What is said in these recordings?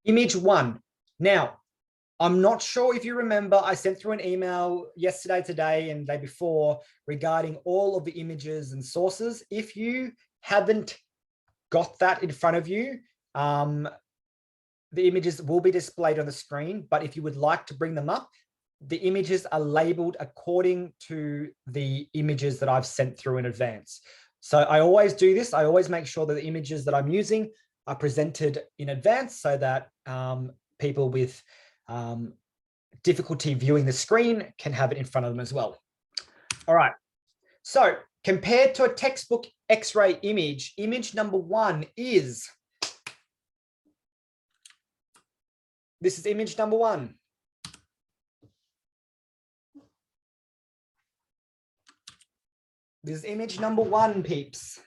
Image 1. Now, I'm not sure if you remember, I sent through an email yesterday, today, and the day before regarding all of the images and sources. If you haven't got that in front of you, the images will be displayed on the screen, but if you would like to bring them up, the images are labeled according to the images that I've sent through in advance. So I always do this. I always make sure that the images that I'm using are presented in advance so that people with difficulty viewing the screen can have it in front of them as well. All right. So compared to a textbook X-ray image, image number 1 is, this is image number 1. This is image number 1, peeps.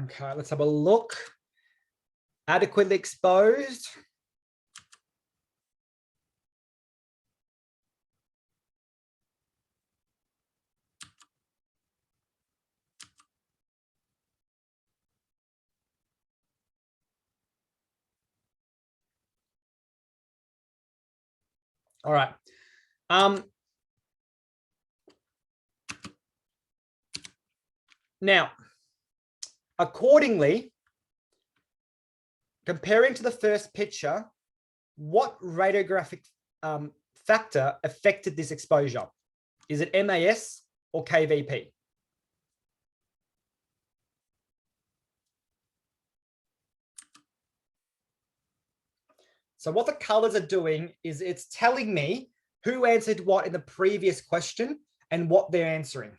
Okay, let's have a look. Adequately exposed. All right. Now, accordingly, comparing to the first picture, what radiographic factor affected this exposure? Is it MAS or KVP? So what the colors are doing is it's telling me who answered what in the previous question and what they're answering.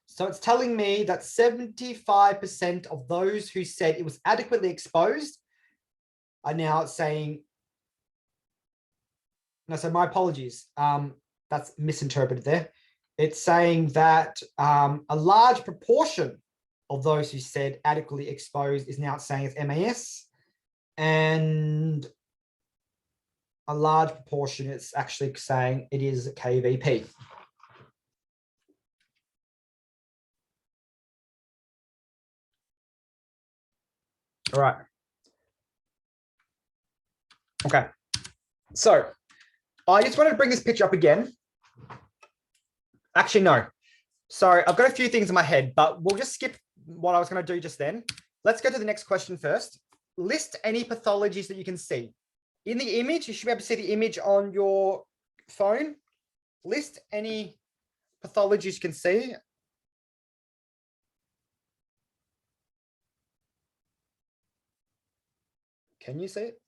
So it's telling me that 75% of those who said it was adequately exposed are now saying, no, so my apologies. That's misinterpreted there. It's saying that a large proportion of those who said adequately exposed is now saying it's MAS, and a large proportion is actually saying it is KVP. All right. Okay. So I just wanted to bring this picture up again. Actually, no. Sorry, I've got a few things in my head, but we'll just skip what I was going to do just then. Let's go to the next question first. List any pathologies that you can see. In the image, you should be able to see the image on your phone. List any pathologies you can see. Can you see it?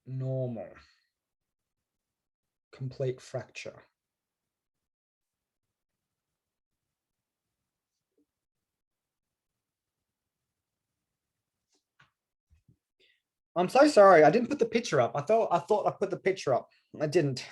Normal. Complete fracture. I'm so sorry. I didn't put the picture up. I thought I put the picture up. I didn't.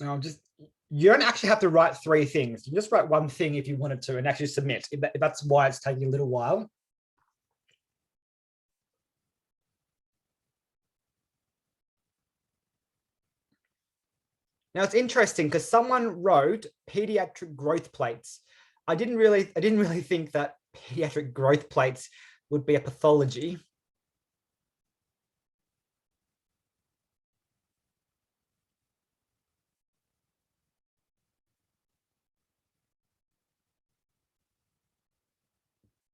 No, you don't actually have to write 3 things. You just write 1 thing if you wanted to and actually submit. If that's why it's taking a little while. Now it's interesting because someone wrote pediatric growth plates. I didn't really think that pediatric growth plates would be a pathology.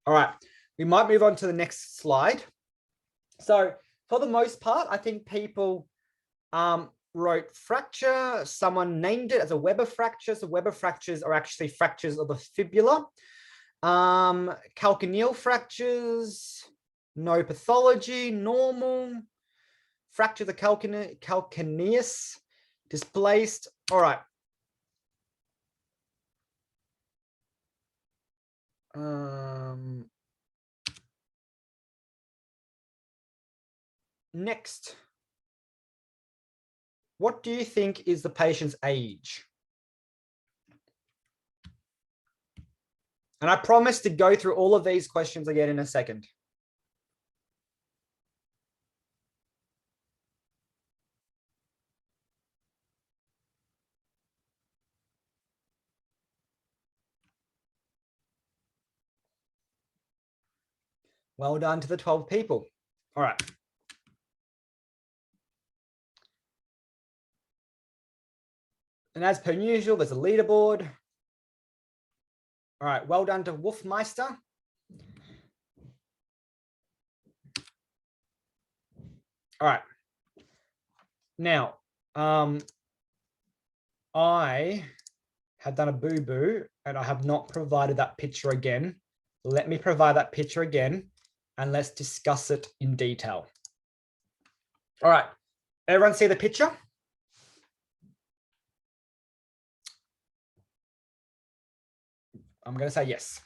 All right. we might move on to the next slide. So for the most part, I think people wrote fracture. Someone named it as a Weber fracture. So Weber fractures are actually fractures of the fibula. Calcaneal fractures, no pathology, normal. Fracture the calcaneus, displaced. All right. Next. What do you think is the patient's age? And I promise to go through all of these questions again in a second. Well done to the 12 people. All right. And as per usual, there's a leaderboard. All right, well done to Wolfmeister. All right. Now, I have done a boo-boo and I have not provided that picture again. Let me provide that picture again and let's discuss it in detail. All right, everyone see the picture? I'm going to say yes.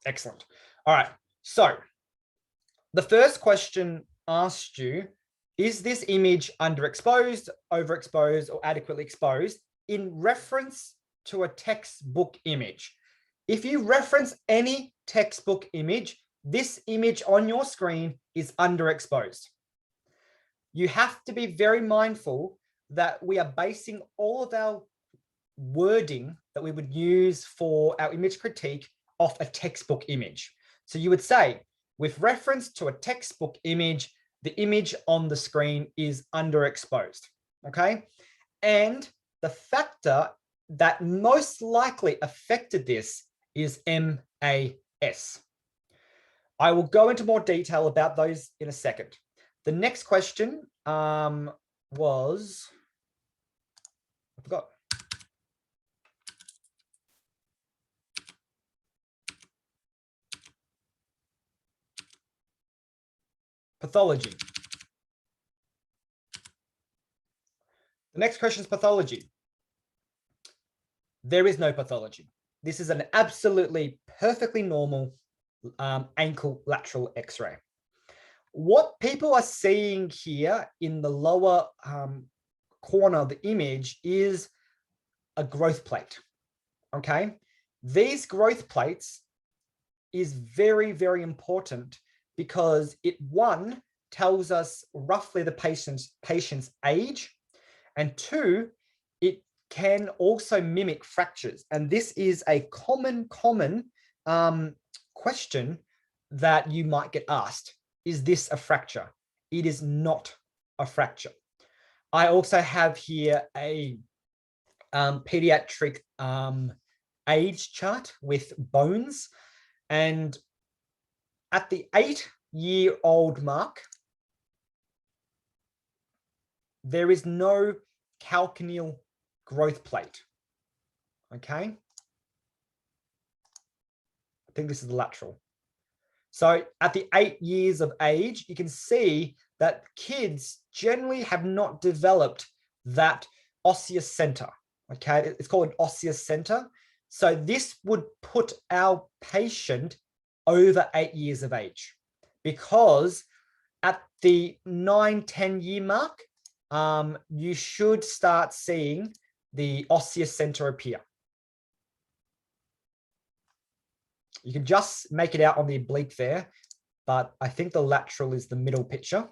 Excellent. All right, so the first question asked you, is this image underexposed, overexposed, or adequately exposed in reference to a textbook image? If you reference any textbook image, this image on your screen is underexposed. You have to be very mindful that we are basing all of our wording that we would use for our image critique off a textbook image. So you would say, with reference to a textbook image, the image on the screen is underexposed, okay? And the factor that most likely affected this is MAS. I will go into more detail about those in a second. The next question was, I forgot. Pathology. The next question is pathology. There is no pathology. This is an absolutely perfectly normal ankle lateral X-ray. What people are seeing here in the lower corner of the image is a growth plate, okay? These growth plates is very, very important because it, one, tells us roughly the patient's age, and two, it can also mimic fractures. And this is a common question that you might get asked. Is this a fracture? It is not a fracture. I also have here a pediatric age chart with bones. And at the 8-year-old mark, there is no calcaneal growth plate, okay? I think this is the lateral. So at the 8 years of age, you can see that kids generally have not developed that osseous center, okay? It's called an osseous center. So this would put our patient over 8 years of age, because at the 9-10 year mark, you should start seeing the osseous center appear. You can just make it out on the oblique there, but I think the lateral is the middle picture.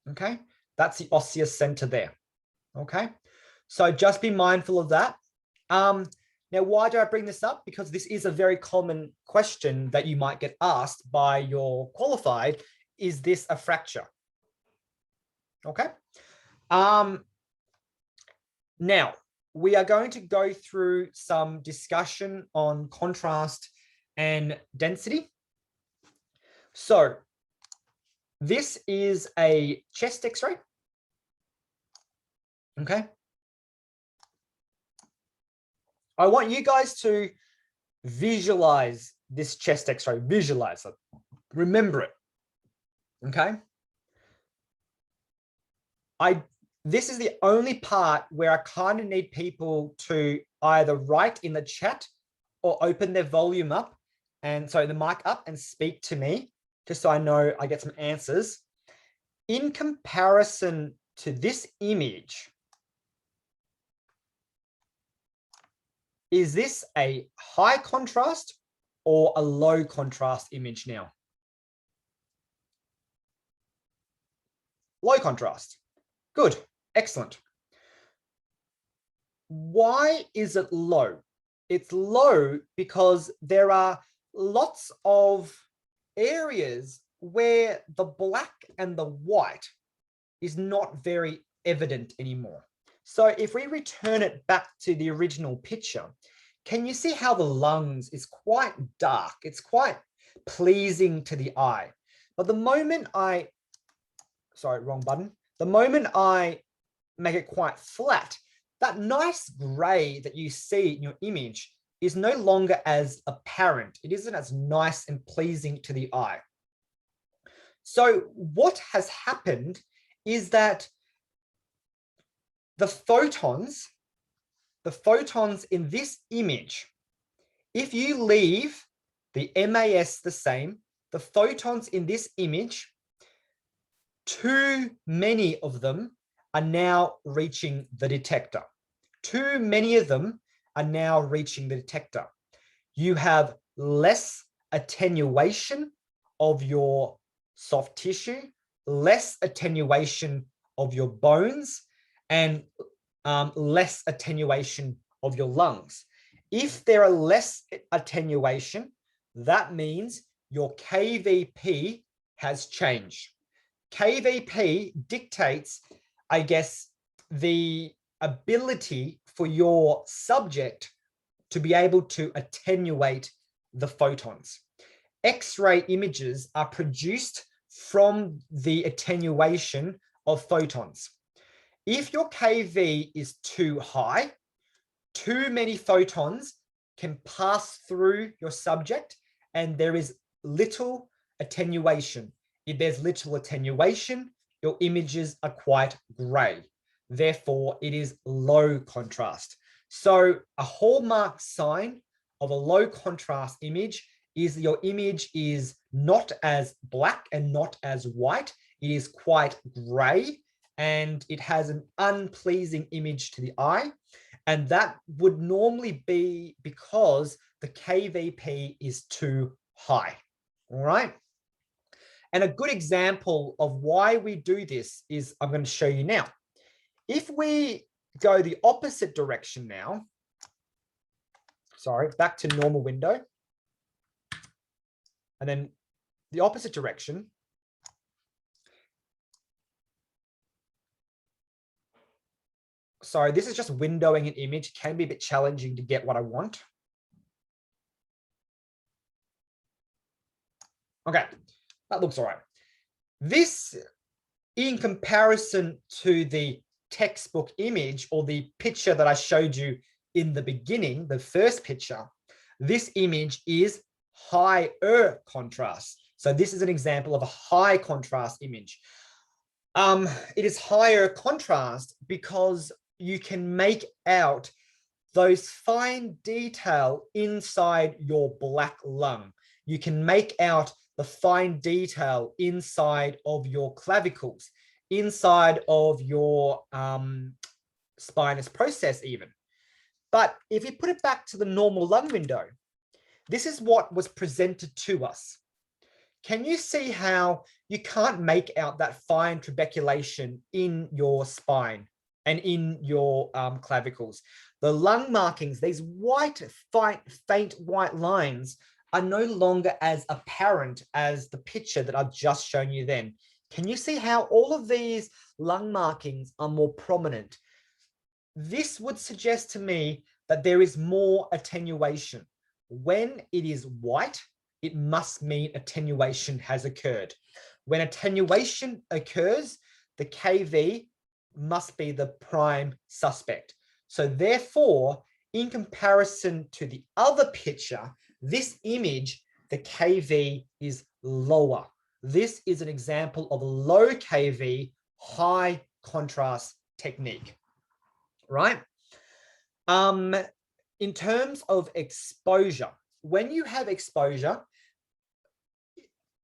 Okay, that's the osseous center there. Okay, so just be mindful of that. Now, why do I bring this up? Because this is a very common question that you might get asked by your qualified. Is this a fracture? Okay. Now, we are going to go through some discussion on contrast and density. So this is a chest X-ray. Okay. I want you guys to visualize this chest X-ray, visualize it, remember it. Okay. This is the only part where I kind of need people to either write in the chat or open their volume up and so the mic up and speak to me, just so I know I get some answers. In comparison to this image, is this a high contrast or a low contrast image now? Low contrast. Good. Excellent. Why is it low? It's low because there are lots of areas where the black and the white is not very evident anymore. So if we return it back to the original picture, can you see how the lungs is quite dark? It's quite pleasing to the eye. But the moment sorry, wrong button. The moment I make it quite flat, that nice gray that you see in your image is no longer as apparent. It isn't as nice and pleasing to the eye. So what has happened is that the photons in this image, if you leave the MAS the same, the photons in this image, too many of them are now reaching the detector. Too many of them are now reaching the detector. You have less attenuation of your soft tissue, less attenuation of your bones, and less attenuation of your lungs. If there are less attenuation, that means your KVP has changed. KVP dictates, I guess, the ability for your subject to be able to attenuate the photons. X-ray images are produced from the attenuation of photons. If your KV is too high, too many photons can pass through your subject and there is little attenuation. If there's little attenuation, your images are quite gray. Therefore, it is low contrast. So a hallmark sign of a low contrast image is your image is not as black and not as white. It is quite gray and it has an unpleasing image to the eye. And that would normally be because the KVP is too high. All right. And a good example of why we do this is I'm going to show you now. If we go the opposite direction now, sorry, back to normal window, and then the opposite direction, sorry, this is just windowing an image. It can be a bit challenging to get what I want. Okay, that looks all right. This, in comparison to the textbook image or the picture that I showed you in the beginning, the first picture, this image is higher contrast. So this is an example of a high contrast image. It is higher contrast because you can make out those fine detail inside your black lung. You can make out the fine detail inside of your clavicles, inside of your spinous process even. But if you put it back to the normal lung window, this is what was presented to us. Can you see how you can't make out that fine trabeculation in your spine and in your clavicles? The lung markings, these white, faint white lines are no longer as apparent as the picture that I've just shown you then. Can you see how all of these lung markings are more prominent? this would suggest to me that there is more attenuation. When it is white, it must mean attenuation has occurred. When attenuation occurs, the KV must be the prime suspect. So therefore, in comparison to the other picture, this image, the KV is lower. This is an example of a low KV, high contrast technique, right? In terms of exposure, when you have exposure,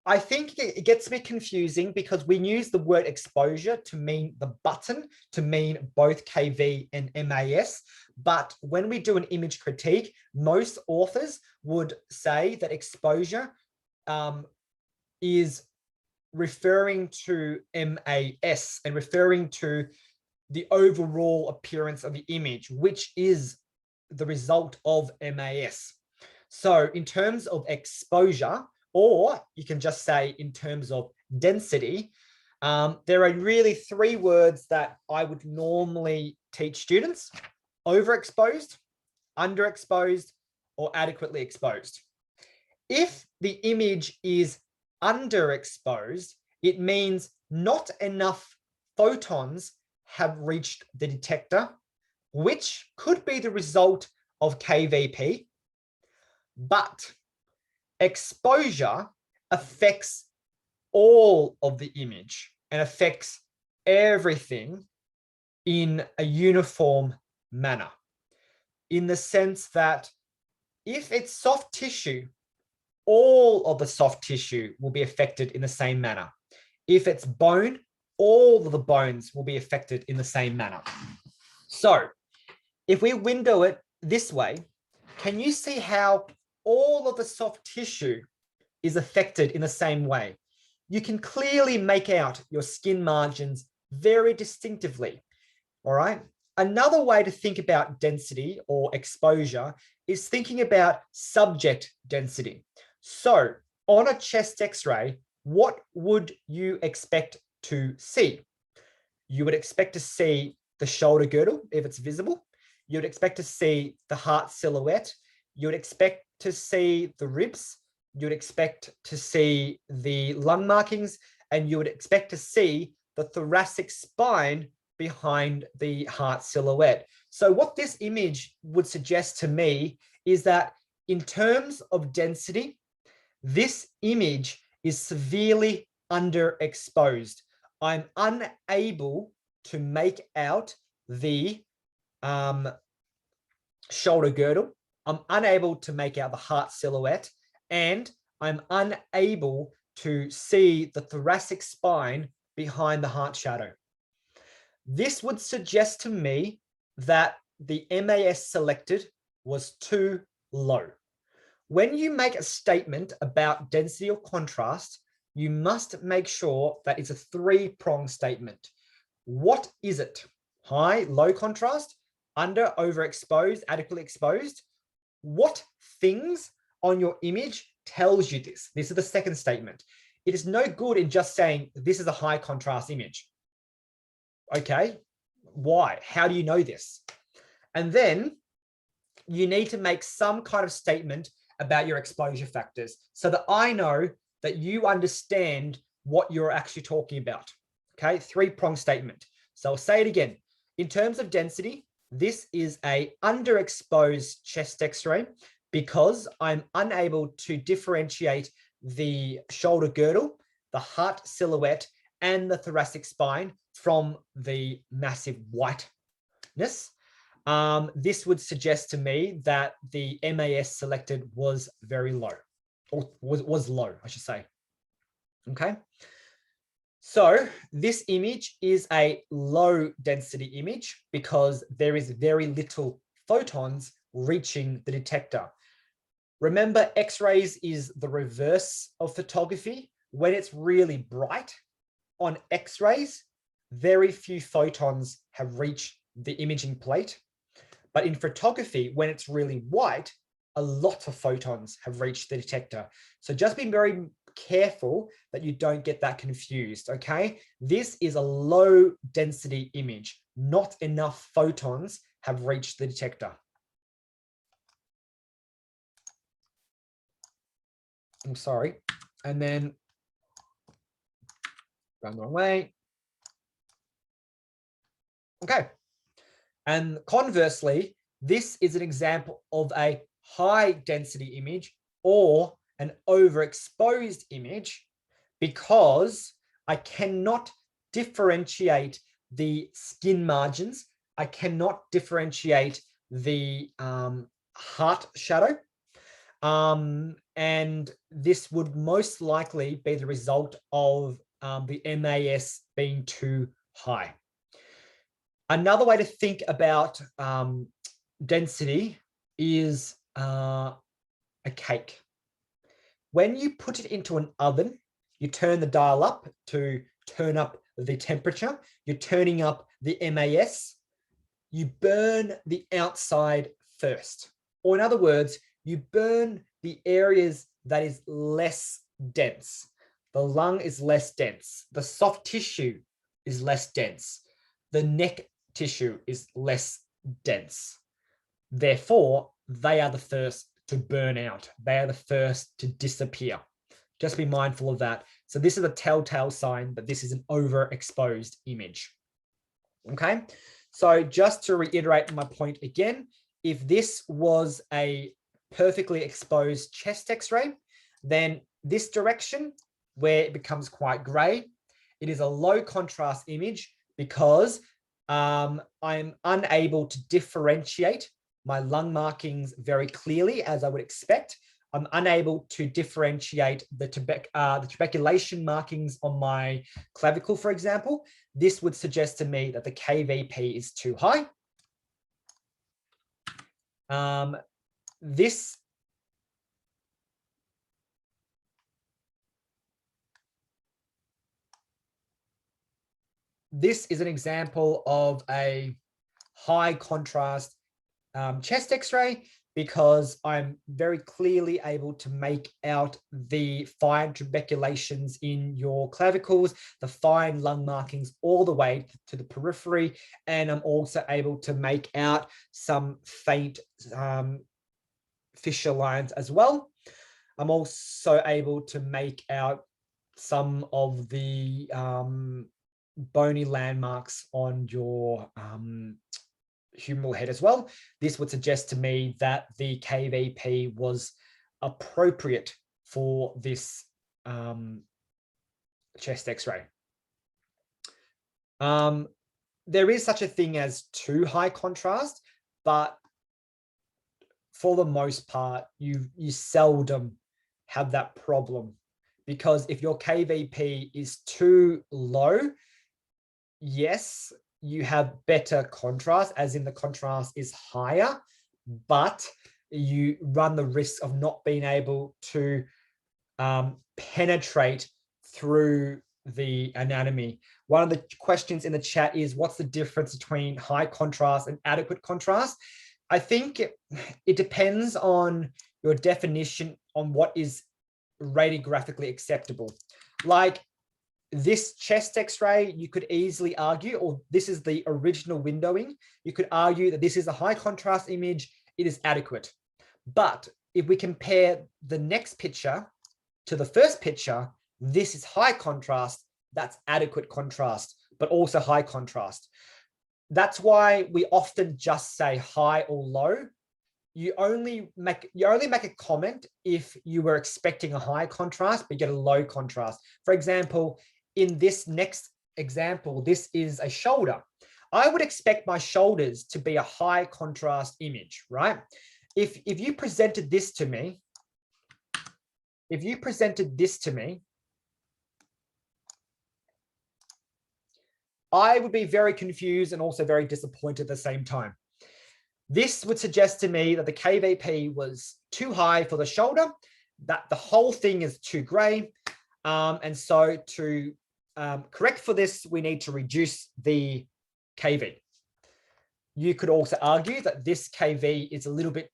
I think it gets a bit confusing because we use the word exposure to mean the button, to mean both KV and MAS. But when we do an image critique, most authors would say that exposure is referring to MAS and referring to the overall appearance of the image, which is the result of MAS. So in terms of exposure, or you can just say in terms of density, there are really three words that I would normally teach students: overexposed, underexposed, or adequately exposed. If the image is underexposed, it means not enough photons have reached the detector, which could be the result of KVP, but exposure affects all of the image and affects everything in a uniform manner, in the sense that if it's soft tissue, all of the soft tissue will be affected in the same manner. If it's bone, all of the bones will be affected in the same manner. So if we window it this way, can you see how all of the soft tissue is affected in the same way? You can clearly make out your skin margins very distinctively, all right? Another way to think about density or exposure is thinking about subject density. So on a chest X-ray, what would you expect to see? You would expect to see the shoulder girdle, if it's visible. You'd expect to see the heart silhouette. You'd expect to see the ribs. You'd expect to see the lung markings, and you would expect to see the thoracic spine behind the heart silhouette. So what this image would suggest to me is that in terms of density, this image is severely underexposed. I'm unable to make out the shoulder girdle. I'm unable to make out the heart silhouette, and I'm unable to see the thoracic spine behind the heart shadow. This would suggest to me that the MAS selected was too low. When you make a statement about density or contrast, you must make sure that it's a three-pronged statement. What is it? High, low contrast, under, overexposed, adequately exposed? What things on your image tells you this? This is the second statement. It is no good in just saying this is a high contrast image. Okay, why? How do you know this? And then you need to make some kind of statement about your exposure factors so that I know that you understand what you're actually talking about. Okay, three-pronged statement. So I'll say it again. In terms of density, this is a underexposed chest X-ray because I'm unable to differentiate the shoulder girdle, the heart silhouette, and the thoracic spine from the massive whiteness. This would suggest to me that the MAS selected was very low, or was low, I should say. Okay. So this image is a low density image because there is very little photons reaching the detector. Remember, X-rays is the reverse of photography. When it's really bright on X-rays, very few photons have reached the imaging plate. But in photography, when it's really white, a lot of photons have reached the detector. So just be very careful that you don't get that confused, okay? This is a low density image, not enough photons have reached the detector. I'm sorry. And then going the wrong way. Okay. And conversely, this is an example of a high density image or an overexposed image, because I cannot differentiate the skin margins. I cannot differentiate the heart shadow. And this would most likely be the result of the MAS being too high. Another way to think about density is a cake. When you put it into an oven, you turn the dial up to turn up the temperature. You're turning up the MAS. You burn the outside first. Or in other words, you burn the areas that is less dense. The lung is less dense. The soft tissue is less dense. The neck tissue is less dense. Therefore, they are the first to burn out. They are the first to disappear. Just be mindful of that. So this is a telltale sign that this is an overexposed image. Okay, so just to reiterate my point again, if this was a perfectly exposed chest X-ray, then this direction where it becomes quite gray, it is a low contrast image because I'm unable to differentiate my lung markings very clearly, as I would expect. I'm unable to differentiate the trabeculation markings on my clavicle, for example. This would suggest to me that the KVP is too high. This is an example of a high contrast chest X-ray, because I'm very clearly able to make out the fine trabeculations in your clavicles, the fine lung markings all the way to the periphery. And I'm also able to make out some faint fissure lines as well. I'm also able to make out some of the bony landmarks on your humeral head as well. This would suggest to me that the KVP was appropriate for this chest X-ray. There is such a thing as too high contrast, but for the most part, you seldom have that problem, because if your KVP is too low, yes, you have better contrast, as in the contrast is higher, but you run the risk of not being able to penetrate through the anatomy. One of the questions in the chat is, what's the difference between high contrast and adequate contrast? I think it depends on your definition on what is radiographically acceptable. Like this chest X-ray, you could easily argue, or this is the original windowing, you could argue that this is a high contrast image, it is adequate. But if we compare the next picture to the first picture, this is high contrast, that's adequate contrast, but also high contrast. That's why we often just say high or low. You only make a comment if you were expecting a high contrast, but you get a low contrast. For example, in this next example, this is a shoulder. I would expect my shoulders to be a high contrast image, right? If you presented this to me, I would be very confused and also very disappointed at the same time. This would suggest to me that the KVP was too high for the shoulder, that the whole thing is too gray. And so to correct for this, we need to reduce the KV. You could also argue that this KV is a little bit,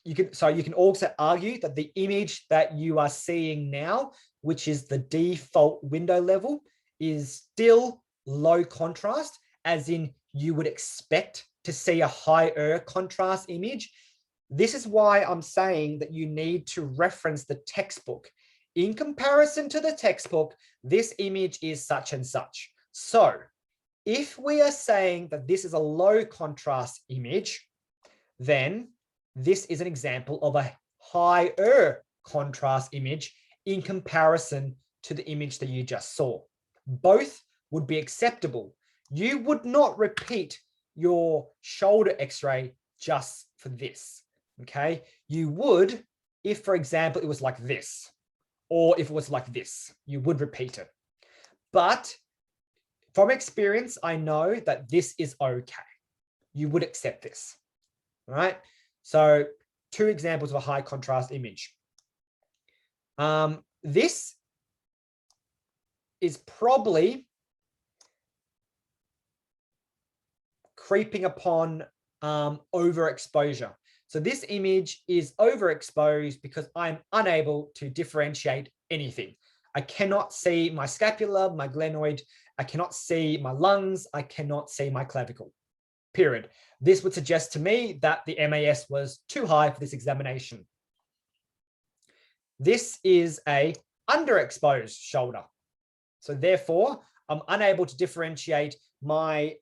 you can also argue that the image that you are seeing now, which is the default window level, is still low contrast, as in you would expect to see a higher contrast image. This is why I'm saying that you need to reference the textbook. In comparison to the textbook, this image is such and such. So if we are saying that this is a low contrast image, then this is an example of a higher contrast image in comparison to the image that you just saw. Both would be acceptable. You would not repeat your shoulder x-ray just for this, okay? You would, if for example, it was like this, or if it was like this, you would repeat it. But from experience, I know that this is okay. You would accept this, right? So 2 examples of a high contrast image. This is probably creeping upon overexposure. So this image is overexposed because I'm unable to differentiate anything. I cannot see my scapula, my glenoid. I cannot see my lungs. I cannot see my clavicle, period. This would suggest to me that the MAS was too high for this examination. This is a underexposed shoulder. So therefore, I'm unable to differentiate my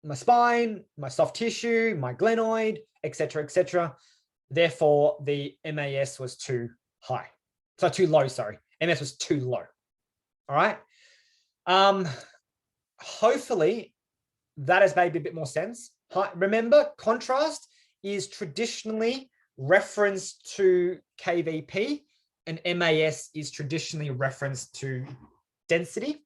my spine, my soft tissue, my glenoid, etc., etc. Therefore, the MAS was too high. So too low, sorry. MAS was too low. All right. Hopefully that has made a bit more sense. Remember, contrast is traditionally referenced to KVP and MAS is traditionally referenced to density.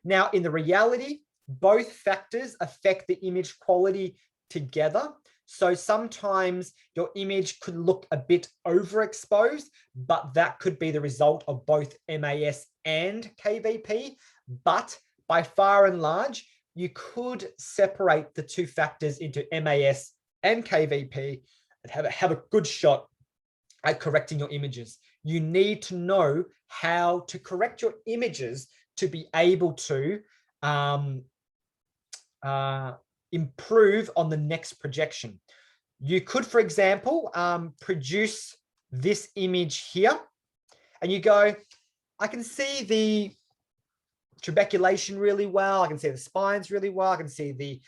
Now, in the reality, both factors affect the image quality together. So sometimes your image could look a bit overexposed, but that could be the result of both MAS and KVP. But by far and large, you could separate the 2 factors into MAS and KVP and have a good shot at correcting your images. You need to know how to correct your images to be able to improve on the next projection. You could, for example, produce this image here, and you go, I can see the trabeculation really well. I can see the spines really well. I can see the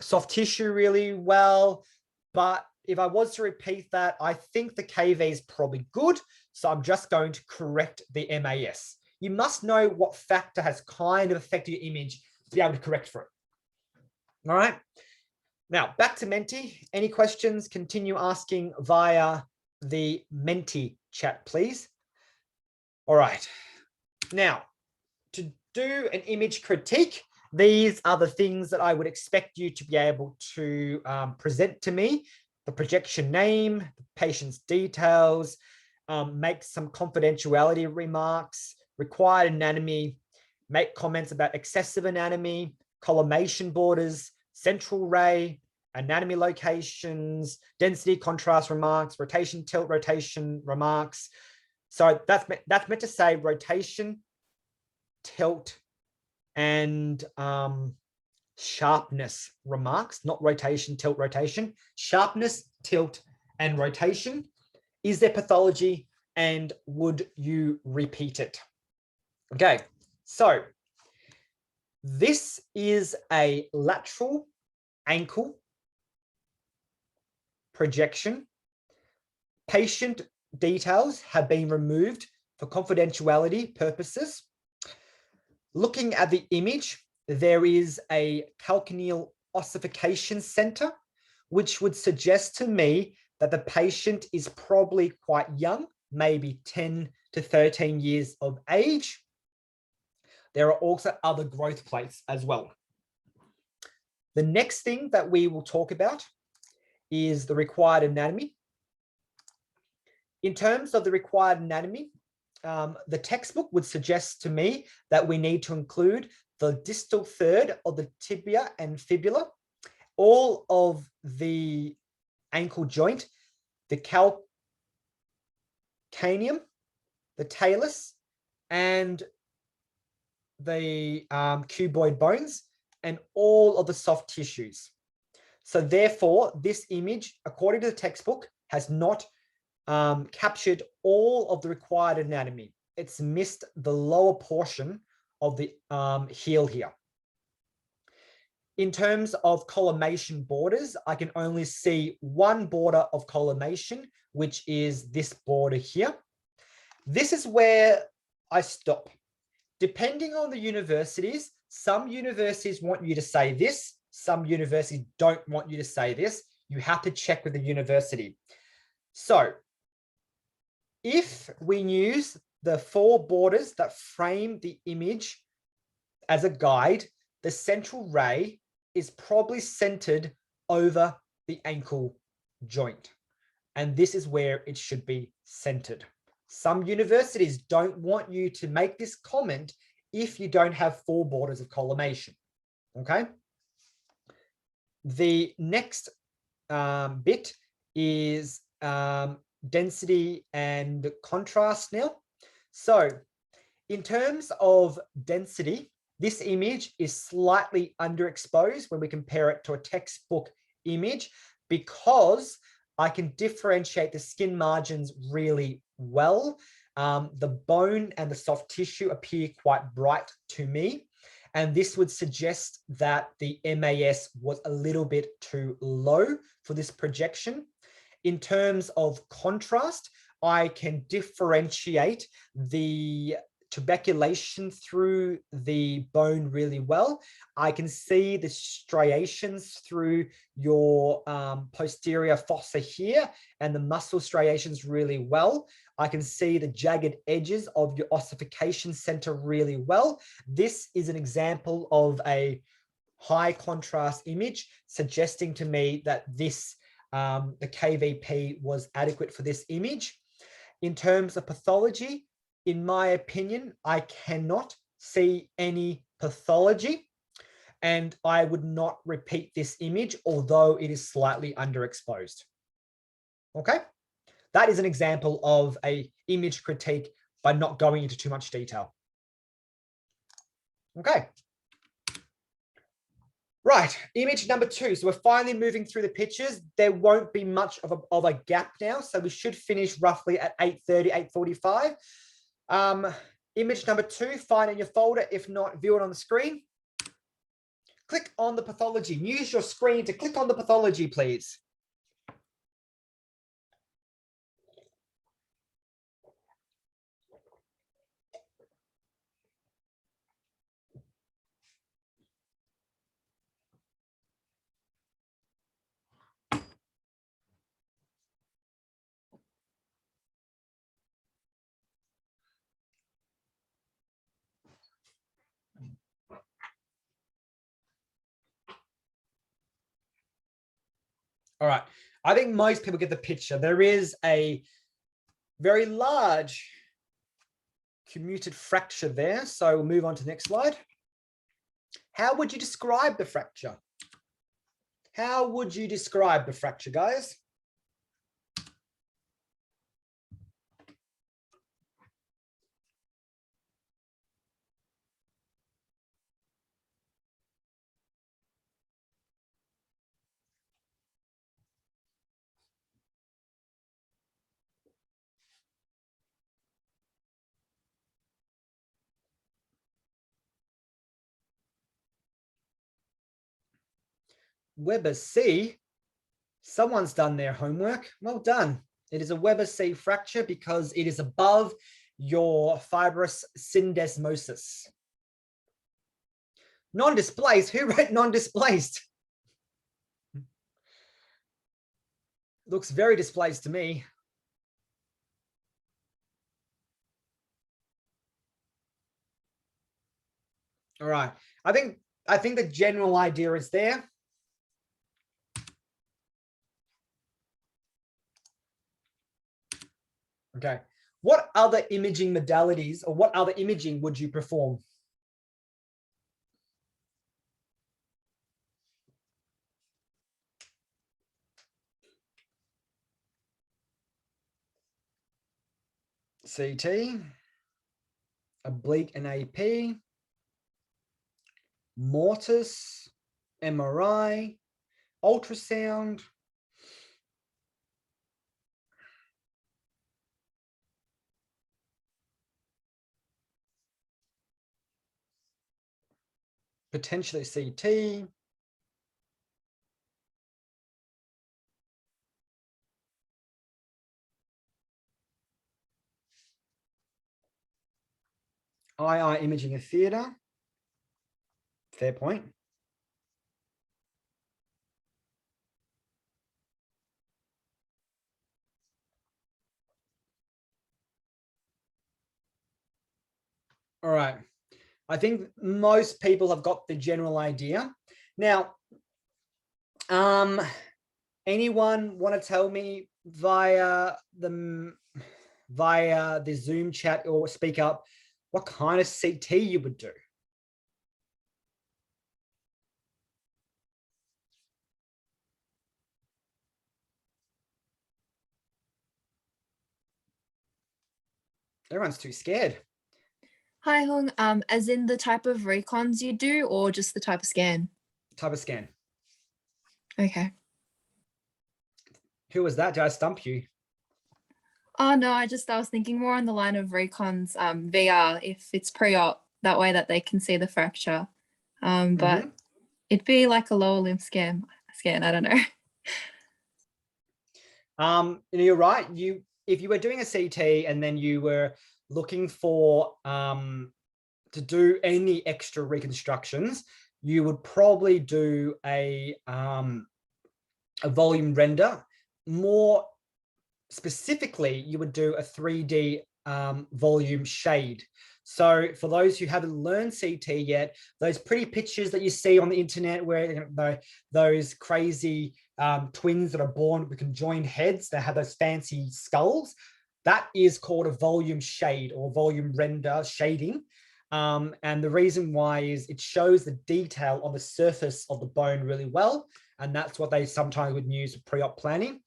soft tissue really well. But if I was to repeat that, I think the KV is probably good. So I'm just going to correct the MAS. You must know what factor has kind of affected your image to be able to correct for it. All right. Now, back to Menti. Any questions? Continue asking via the Menti chat, please. All right. Now, to do an image critique, these are the things that I would expect you to be able to present to me. The projection name, the patient's details, make some confidentiality remarks, required anatomy, make comments about excessive anatomy, collimation borders, central ray, anatomy locations, density, contrast remarks, rotation, tilt, rotation remarks. So that's meant to say rotation, tilt, and sharpness remarks, not rotation, tilt, rotation. Sharpness, tilt, and rotation. Is there pathology, and would you repeat it? Okay, so this is a lateral ankle projection. Patient details have been removed for confidentiality purposes. Looking at the image, there is a calcaneal ossification center, which would suggest to me that the patient is probably quite young, maybe 10 to 13 years of age. There are also other growth plates as well. The next thing that we will talk about is the required anatomy. In terms of the required anatomy, the textbook would suggest to me that we need to include the distal third of the tibia and fibula, all of the ankle joint, the calcaneum, the talus, and the cuboid bones. and all of the soft tissues. So therefore, this image, according to the textbook, has not captured all of the required anatomy. It's missed the lower portion of the heel here. In terms of collimation borders, I can only see one border of collimation, which is this border here. This is where I stop. Depending on the universities, some universities want you to say this, some universities don't want you to say this. You have to check with the university. So if we use the 4 borders that frame the image as a guide, the central ray is probably centered over the ankle joint. And this is where it should be centered. Some universities don't want you to make this comment if you don't have 4 borders of collimation. Okay. The next bit is density and contrast now. So in terms of density, this image is slightly underexposed when we compare it to a textbook image, because I can differentiate the skin margins really well. The bone and the soft tissue appear quite bright to me. And this would suggest that the MAS was a little bit too low for this projection. In terms of contrast, I can differentiate the tuberculation through the bone really well. I can see the striations through your posterior fossa here and the muscle striations really well. I can see the jagged edges of your ossification center really well. This is an example of a high contrast image, suggesting to me that this, the KVP was adequate for this image. In terms of pathology, in my opinion, I cannot see any pathology, and I would not repeat this image, although it is slightly underexposed. Okay, that is an example of an image critique by not going into too much detail. Okay. Right, image number 2. So we're finally moving through the pictures. There won't be much of a gap now, so we should finish roughly at 8:30, 8:45. Image number 2, find it in your folder. If not, view it on the screen. Click on the pathology. Use your screen to click on the pathology, please. All right, I think most people get the picture. There is a very large comminuted fracture there. So we'll move on to the next slide. How would you describe the fracture? How would you describe the fracture, guys? Weber C. Someone's done their homework. Well done. It is a Weber C fracture because it is above your fibrous syndesmosis. Non-displaced. Who wrote non-displaced? Looks very displaced to me. All right. I think the general idea is there. Okay. What other imaging modalities or what other imaging would you perform? CT, oblique and AP, mortis, MRI, ultrasound. Potentially CT. II imaging of theatre. Fair point. All right. I think most people have got the general idea. Now, anyone want to tell me via the Zoom chat or speak up what kind of CT you would do? Everyone's too scared. Hi, Hung. As in the type of recons you do, or just the type of scan? Type of scan. Okay. Who was that? Did I stump you? Oh no, I was thinking more on the line of recons, VR, if it's pre-op, that way that they can see the fracture. But it'd be like a lower limb scan. I don't know. You're right. If you were doing a CT and then you were looking for to do any extra reconstructions, you would probably do a volume render. More specifically, you would do a 3D volume shade. So for those who haven't learned CT yet, those pretty pictures that you see on the internet where those crazy twins that are born with conjoined heads, they have those fancy skulls, that is called a volume shade or volume render shading. And the reason why is it shows the detail on the surface of the bone really well. And that's what they sometimes would use for pre-op planning.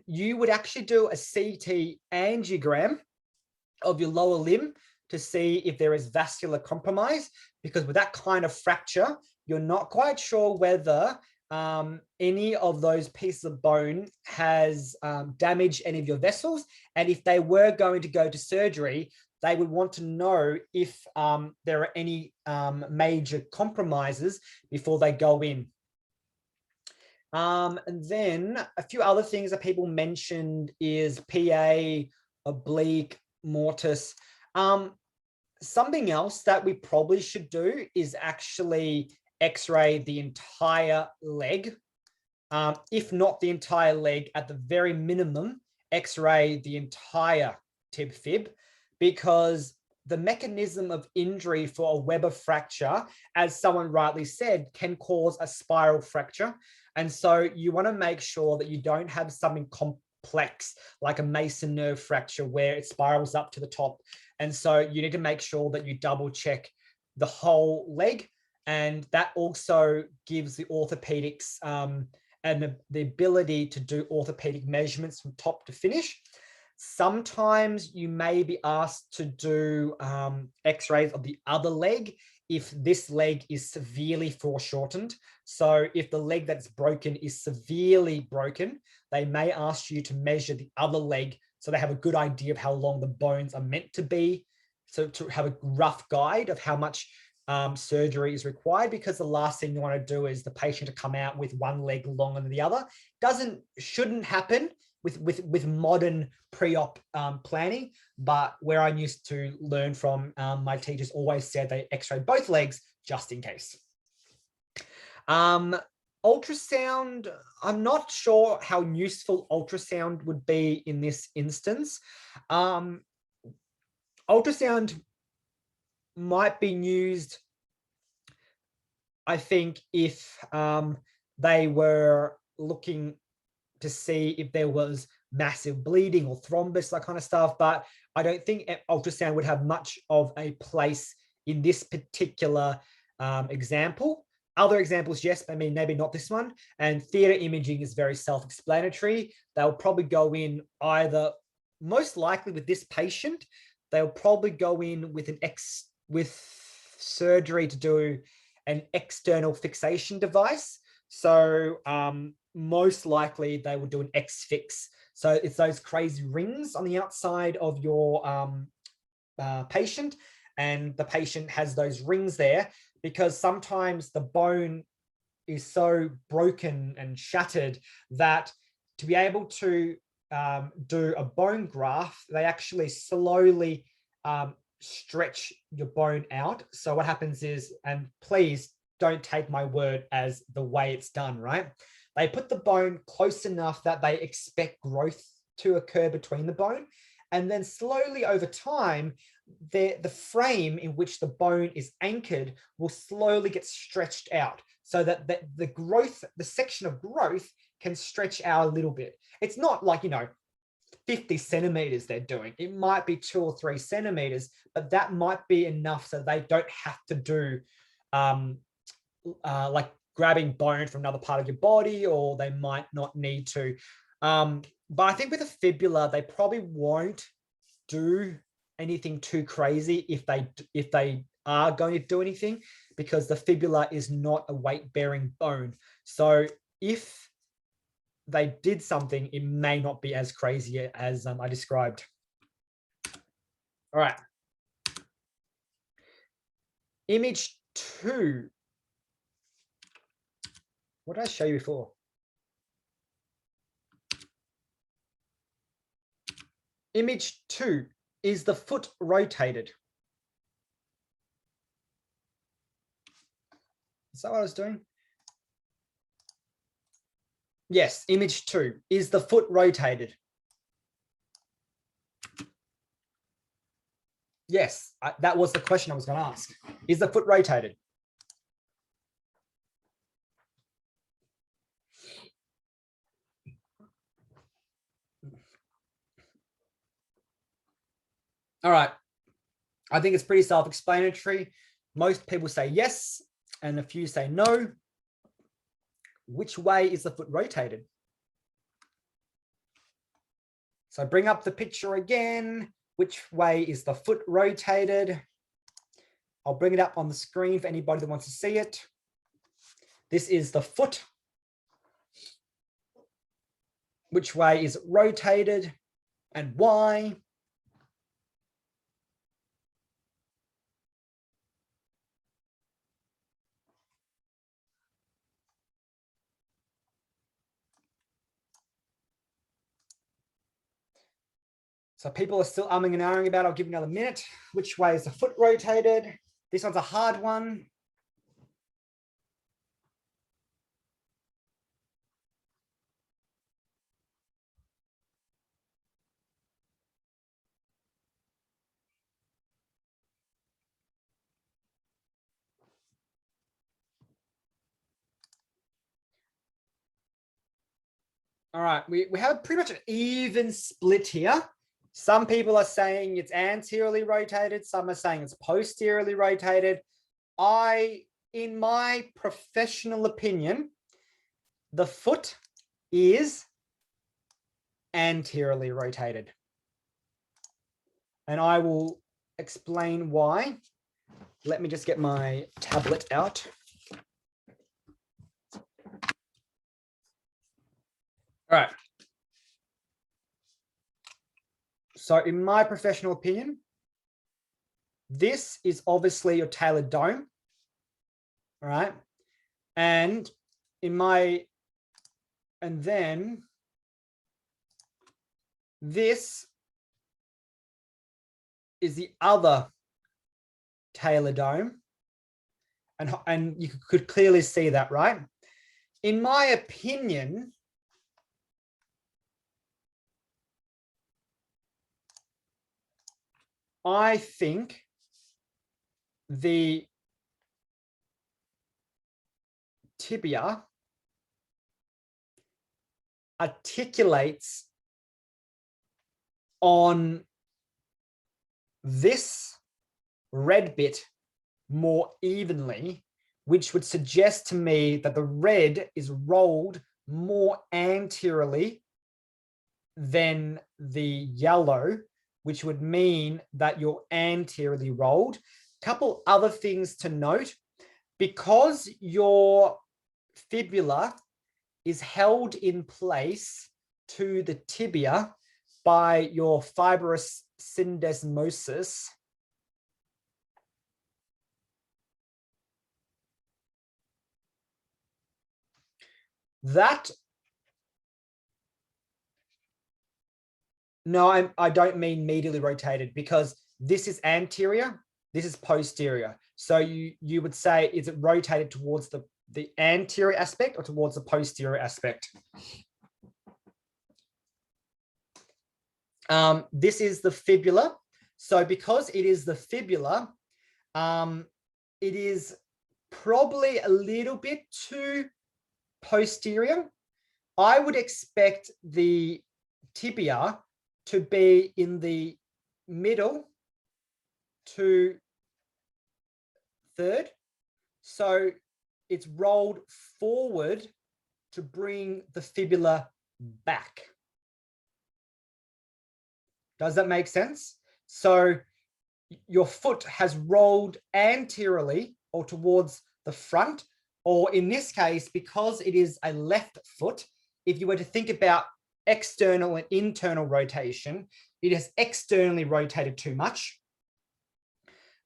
You would actually do a CT angiogram of your lower limb to see if there is vascular compromise, because with that kind of fracture, you're not quite sure whether any of those pieces of bone has damaged any of your vessels. And if they were going to go to surgery, they would want to know if there are any major compromises before they go in. And then a few other things that people mentioned is PA, oblique, mortis. Something else that we probably should do is actually X-ray the entire leg. If not the entire leg, at the very minimum, X-ray the entire tib fib, because the mechanism of injury for a Weber fracture, as someone rightly said, can cause a spiral fracture. And so you want to make sure that you don't have something complex like a Mason nerve fracture where it spirals up to the top. And so you need to make sure that you double check the whole leg. And that also gives the orthopedics and the ability to do orthopedic measurements from top to finish. Sometimes you may be asked to do X-rays of the other leg if this leg is severely foreshortened. So if the leg that's broken is severely broken, they may ask you to measure the other leg so they have a good idea of how long the bones are meant to be, so to have a rough guide of how much surgery is required, because the last thing you want to do is the patient to come out with one leg longer than the other. Shouldn't happen with modern pre-op planning, but where I used to learn from, my teachers always said they X-ray both legs just in case. Ultrasound, I'm not sure how useful ultrasound would be in this instance. Ultrasound might be used, I think, if they were looking to see if there was massive bleeding or thrombus, that kind of stuff. But I don't think ultrasound would have much of a place in this particular example. Other examples, yes, I mean, maybe not this one. And theater imaging is very self-explanatory. They'll probably go in either, most likely with this patient, they'll probably go in with with surgery to do an external fixation device. So most likely they will do an X-fix. So it's those crazy rings on the outside of your patient, and the patient has those rings there because sometimes the bone is so broken and shattered that to be able to do a bone graft, they actually slowly stretch your bone out. So what happens is, and please don't take my word as the way it's done, right? They put the bone close enough that they expect growth to occur between the bone. And then slowly over time, the frame in which the bone is anchored will slowly get stretched out so that the growth, the section of growth can stretch out a little bit. It's not like, 50 centimeters they're doing. It might be 2 or 3 centimeters, but that might be enough so they don't have to do like grabbing bone from another part of your body, or they might not need to. But I think with a fibula, they probably won't do anything too crazy if they are going to do anything, because the fibula is not a weight-bearing bone. So if they did something, it may not be as crazy as I described. All right. Image 2. What did I show you before? Image 2. Is the foot rotated? Is that what I was doing? Yes, image 2. Is the foot rotated? Yes, that was the question I was going to ask. Is the foot rotated? All right. I think it's pretty self-explanatory. Most people say yes, and a few say no. Which way is the foot rotated? So bring up the picture again. Which way is the foot rotated? I'll bring it up on the screen for anybody that wants to see it. This is the foot. Which way is it rotated and why? So people are still umming and ahhing about. I'll give you another minute. Which way is the foot rotated? This one's a hard one. All right, we have pretty much an even split here. Some people are saying it's anteriorly rotated. Some are saying it's posteriorly rotated. In my professional opinion, the foot is anteriorly rotated. And I will explain why. Let me just get my tablet out. All right. So in my professional opinion, this is obviously your talar dome. All right. And then this is the other talar dome. And you could clearly see that, right? In my opinion, I think the tibia articulates on this red bit more evenly, which would suggest to me that the red is rolled more anteriorly than the yellow, which would mean that you're anteriorly rolled. Couple other things to note. because your fibula is held in place to the tibia by your fibrous syndesmosis, that, no, I don't mean medially rotated, because this is anterior, this is posterior. So you would say, is it rotated towards the anterior aspect or towards the posterior aspect? This is the fibula. So because it is the fibula, it is probably a little bit too posterior. I would expect the tibia to be in the middle to third. So it's rolled forward to bring the fibula back. Does that make sense? So your foot has rolled anteriorly or towards the front, or in this case, because it is a left foot, if you were to think about external and internal rotation, it has externally rotated too much.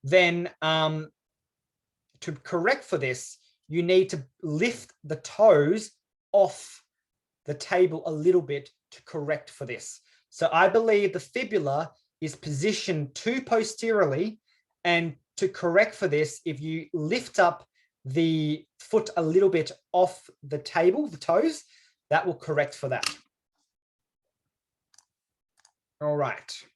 Then to correct for this, you need to lift the toes off the table a little bit to correct for this. So I believe the fibula is positioned too posteriorly, and to correct for this, if you lift up the foot a little bit off the table, the toes, that will correct for that. All right.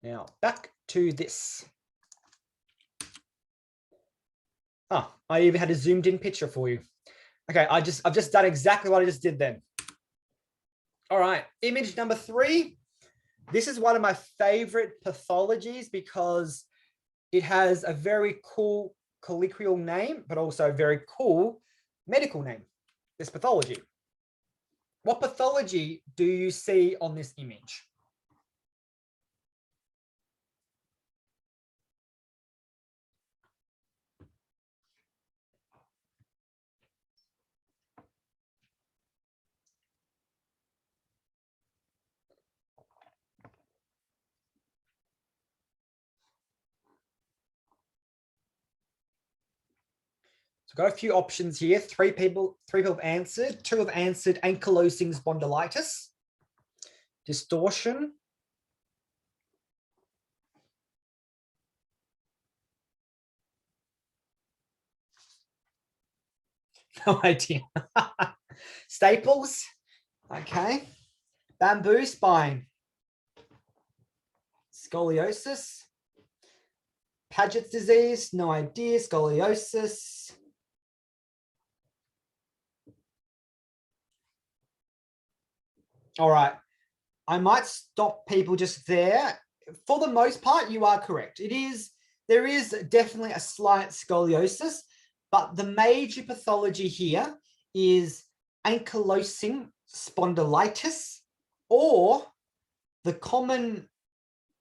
Now back to this. Oh, I even had a zoomed in picture for you. Okay, I've just done exactly what I just did then. All right, image number 3. This is one of my favorite pathologies because it has a very cool colloquial name, but also a very cool medical name, this pathology. What pathology do you see on this image? So got a few options here. Three people have answered. 2 have answered ankylosing spondylitis, distortion, no idea. Staples, okay. Bamboo spine, scoliosis, Paget's disease, no idea. Scoliosis. All right, I might stop people just there. For the most part, you are correct. There is definitely a slight scoliosis, but the major pathology here is ankylosing spondylitis, or the common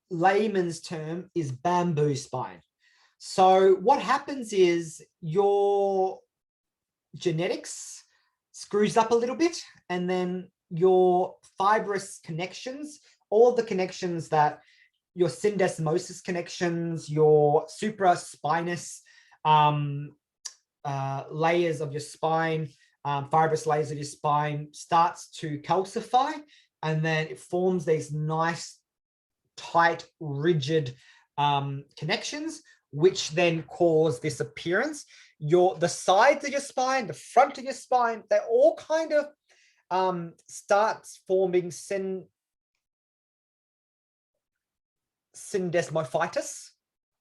layman's term is bamboo spine. So what happens is your genetics screws up a little bit, and then your fibrous connections, all of the connections that your syndesmosis connections, your supraspinous layers of your spine, fibrous layers of your spine starts to calcify, and then it forms these nice, tight, rigid connections, which then cause this appearance. The sides of your spine, the front of your spine, they all kind of starts forming syndesmophytes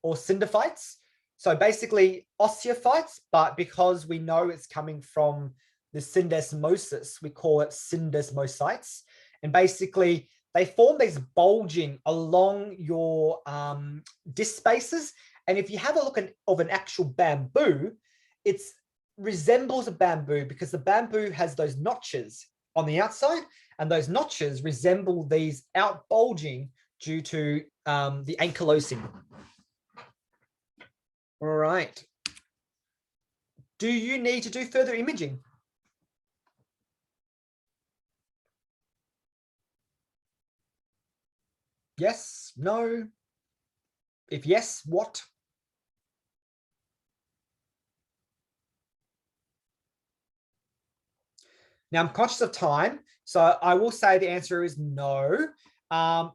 or syndophytes. So basically osteophytes, but because we know it's coming from the syndesmosis, we call it syndesmocytes. And basically they form these bulging along your disc spaces. And if you have a look of an actual bamboo, it resembles a bamboo because the bamboo has those notches on the outside, and those notches resemble these out bulging due to the ankylosing. All right. Do you need to do further imaging? Yes, no. If yes, what? Now I'm conscious of time, so I will say the answer is no.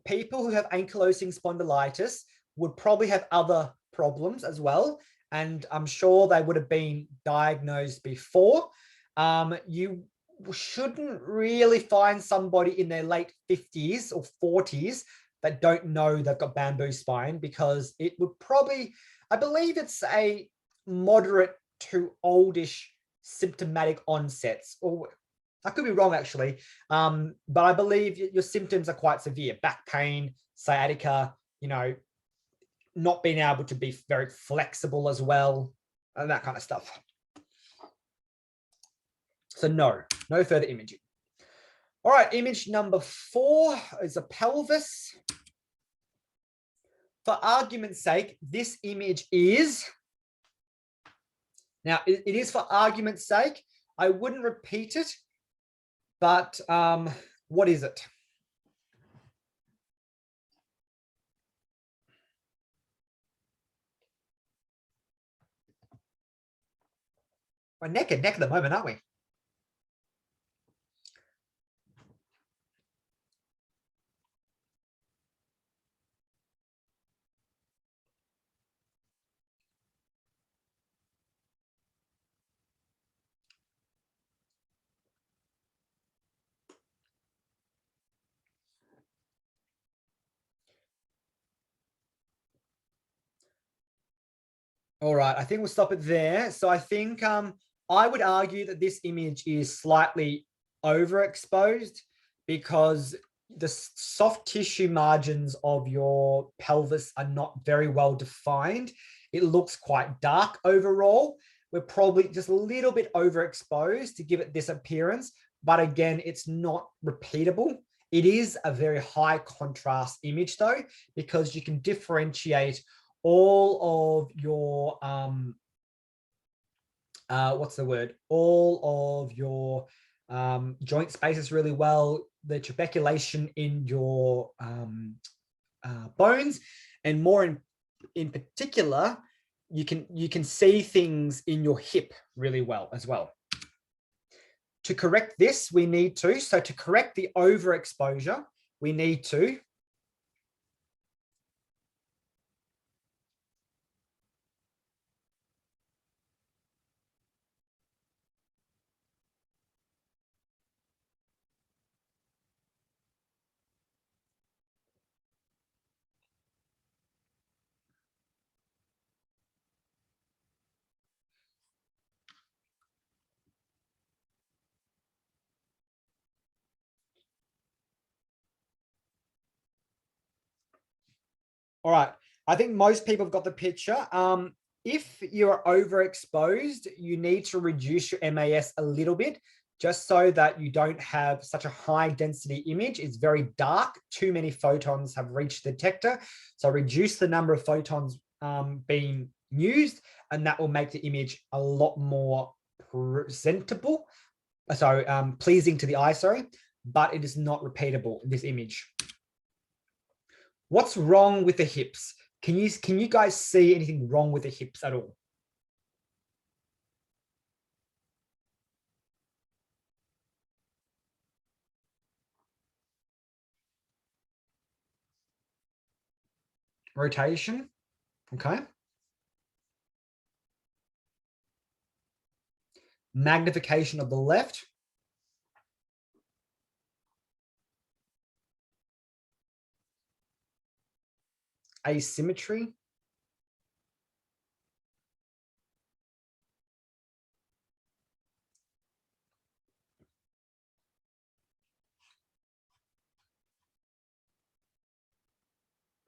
People who have ankylosing spondylitis would probably have other problems as well, and I'm sure they would have been diagnosed before. You shouldn't really find somebody in their late 50s or 40s that don't know they've got bamboo spine, because it would probably, I believe it's a moderate to oldish symptomatic onsets, or I could be wrong actually, but I believe your symptoms are quite severe: back pain, sciatica, not being able to be very flexible as well, and that kind of stuff. So no further imaging. All right, image number 4 is a pelvis. For argument's sake, this image is, now it is for argument's sake, I wouldn't repeat it, but what is it? We're neck and neck at the moment, aren't we? All right, I think we'll stop it there. So I think I would argue that this image is slightly overexposed, because the soft tissue margins of your pelvis are not very well defined. It looks quite dark overall. We're probably just a little bit overexposed to give it this appearance, but again, it's not repeatable. It is a very high contrast image though, because you can differentiate all of your all of your joint spaces really well, the trabeculation in your bones, and more in particular, you can see things in your hip really well as well. To correct this, we need to, so to correct the overexposure, we need to all right. I think most people have got the picture. If you're overexposed, you need to reduce your MAS a little bit, just so that you don't have such a high density image. It's very dark. Too many photons have reached the detector. So reduce the number of photons being used, and that will make the image a lot more presentable. So pleasing to the eye, sorry, but it is not repeatable, this image. What's wrong with the hips? Can you guys see anything wrong with the hips at all? Rotation, okay. Magnification of the left. Asymmetry.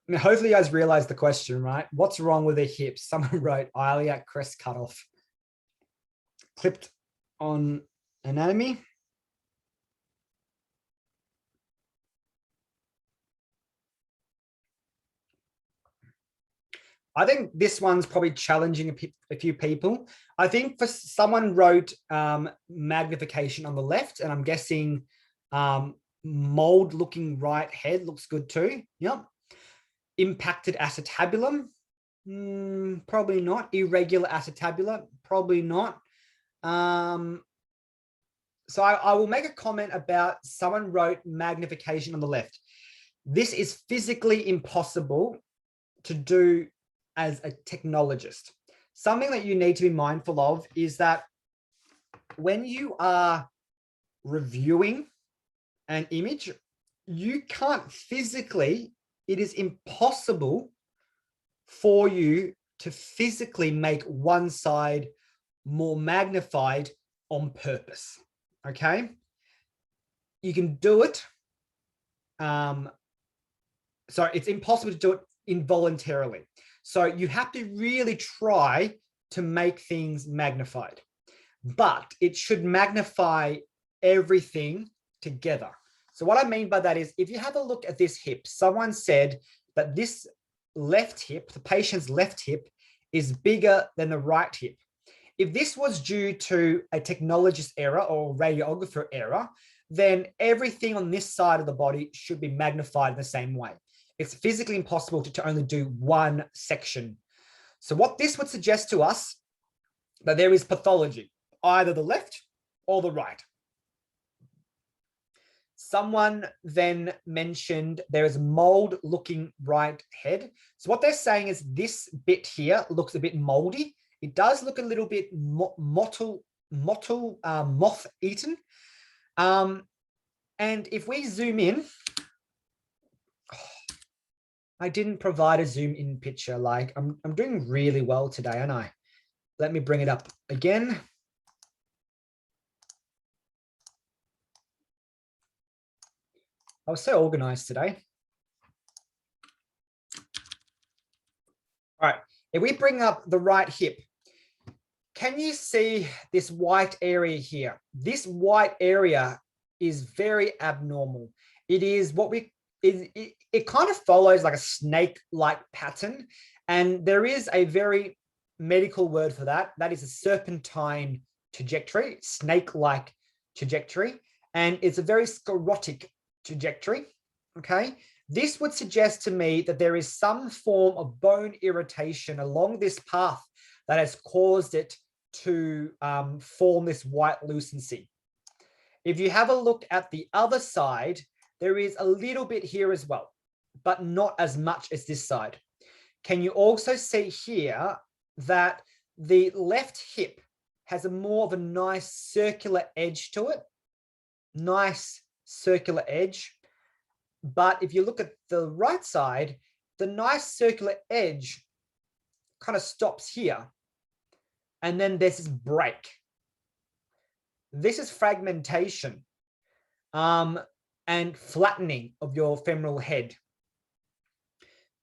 Now, hopefully you guys realize the question, right? What's wrong with the hips? Someone wrote iliac crest cutoff. Clipped on anatomy. I think this one's probably challenging a few people. I think for someone wrote magnification on the left, and I'm guessing mold looking right head looks good too. Yep. Impacted acetabulum, probably not. Irregular acetabula, probably not. So I will make a comment about someone wrote magnification on the left. This is physically impossible to do as a technologist. Something that you need to be mindful of is that when you are reviewing an image, you can't physically, it is impossible for you to physically make one side more magnified on purpose. Okay, you can do it. So it's impossible to do it involuntarily. So you have to really try to make things magnified, but it should magnify everything together. So what I mean by that is, if you have a look at this hip, someone said that this left hip, the patient's left hip, is bigger than the right hip. If this was due to a technologist error or radiographer error, then everything on this side of the body should be magnified in the same way. It's physically impossible to only do one section. So what this would suggest to us, that there is pathology, either the left or the right. Someone then mentioned there is mold looking right head. So what they're saying is this bit here looks a bit moldy. It does look a little bit moth-eaten. And if we zoom in, I didn't provide a zoom in picture. Like I'm doing really well today, aren't I? Let me bring it up again. I was so organized today. All right, if we bring up the right hip, can you see this white area here? This white area is very abnormal. It is what it kind of follows like a snake-like pattern. And there is a very medical word for that. That is a serpentine trajectory, snake-like trajectory. And it's a very sclerotic trajectory, okay? This would suggest to me that there is some form of bone irritation along this path that has caused it to form this white lucency. If you have a look at the other side, there is a little bit here as well, but not as much as this side. Can you also see here that the left hip has a more of a nice circular edge to it? Nice circular edge. But if you look at the right side, the nice circular edge kind of stops here. And then there's this break. This is fragmentation and flattening of your femoral head.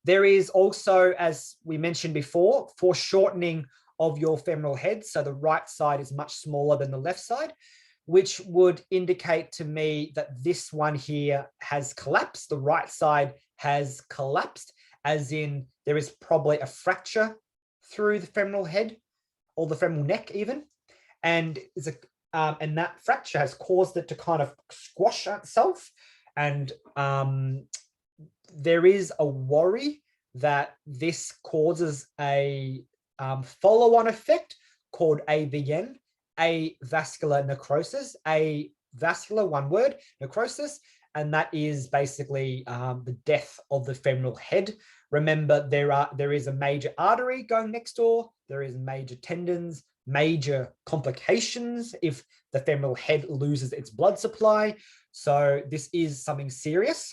There is also, as we mentioned before, foreshortening of your femoral head. So the right side is much smaller than the left side, which would indicate to me that this one here has collapsed. The right side has collapsed, as in there is probably a fracture through the femoral head or the femoral neck even. And that fracture has caused it to kind of squash itself. And there is a worry that this causes a follow-on effect called AVN, avascular necrosis, avascular, one word, necrosis, and that is basically the death of the femoral head. Remember, there is a major artery going next door, there is major tendons, major complications if the femoral head loses its blood supply. So this is something serious.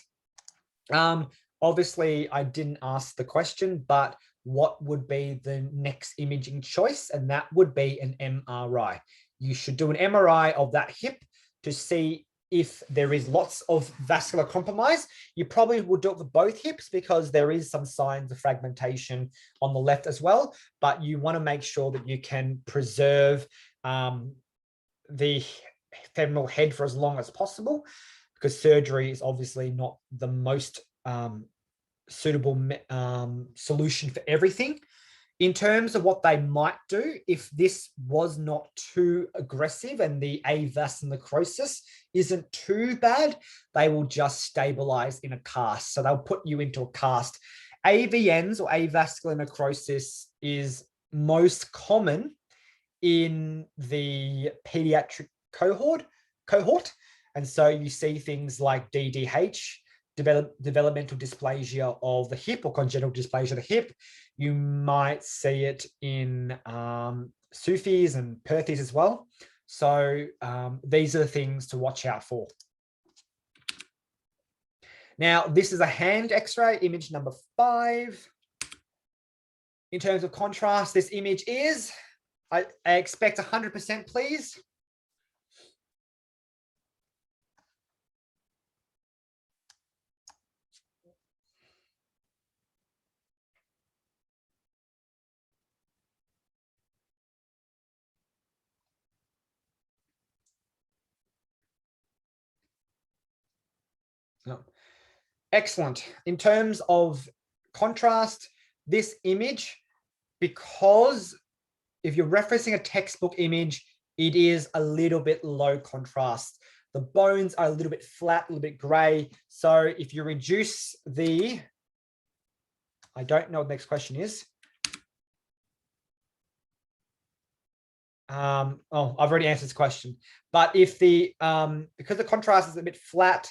Obviously, I didn't ask the question, but what would be the next imaging choice? And that would be an MRI. You should do an MRI of that hip to see if there is lots of vascular compromise. You probably would do it for both hips because there is some signs of fragmentation on the left as well, but you want to make sure that you can preserve the femoral head for as long as possible, because surgery is obviously not the most suitable solution for everything. In terms of what they might do, if this was not too aggressive and the avascular necrosis isn't too bad, they will just stabilize in a cast. So they'll put you into a cast. AVNs, or avascular necrosis, is most common in the pediatric cohort. And so you see things like DDH, developmental dysplasia of the hip, or congenital dysplasia of the hip. You might see it in Sufis and Perthes as well. So these are the things to watch out for. Now, this is a hand X-ray, image number 5. In terms of contrast, this image is, I expect 100%, please. No. Excellent. In terms of contrast, this image, because if you're referencing a textbook image, it is a little bit low contrast. The bones are a little bit flat, a little bit gray. So if you reduce the, I don't know what the next question is. Oh, I've already answered this question. But if the, because the contrast is a bit flat,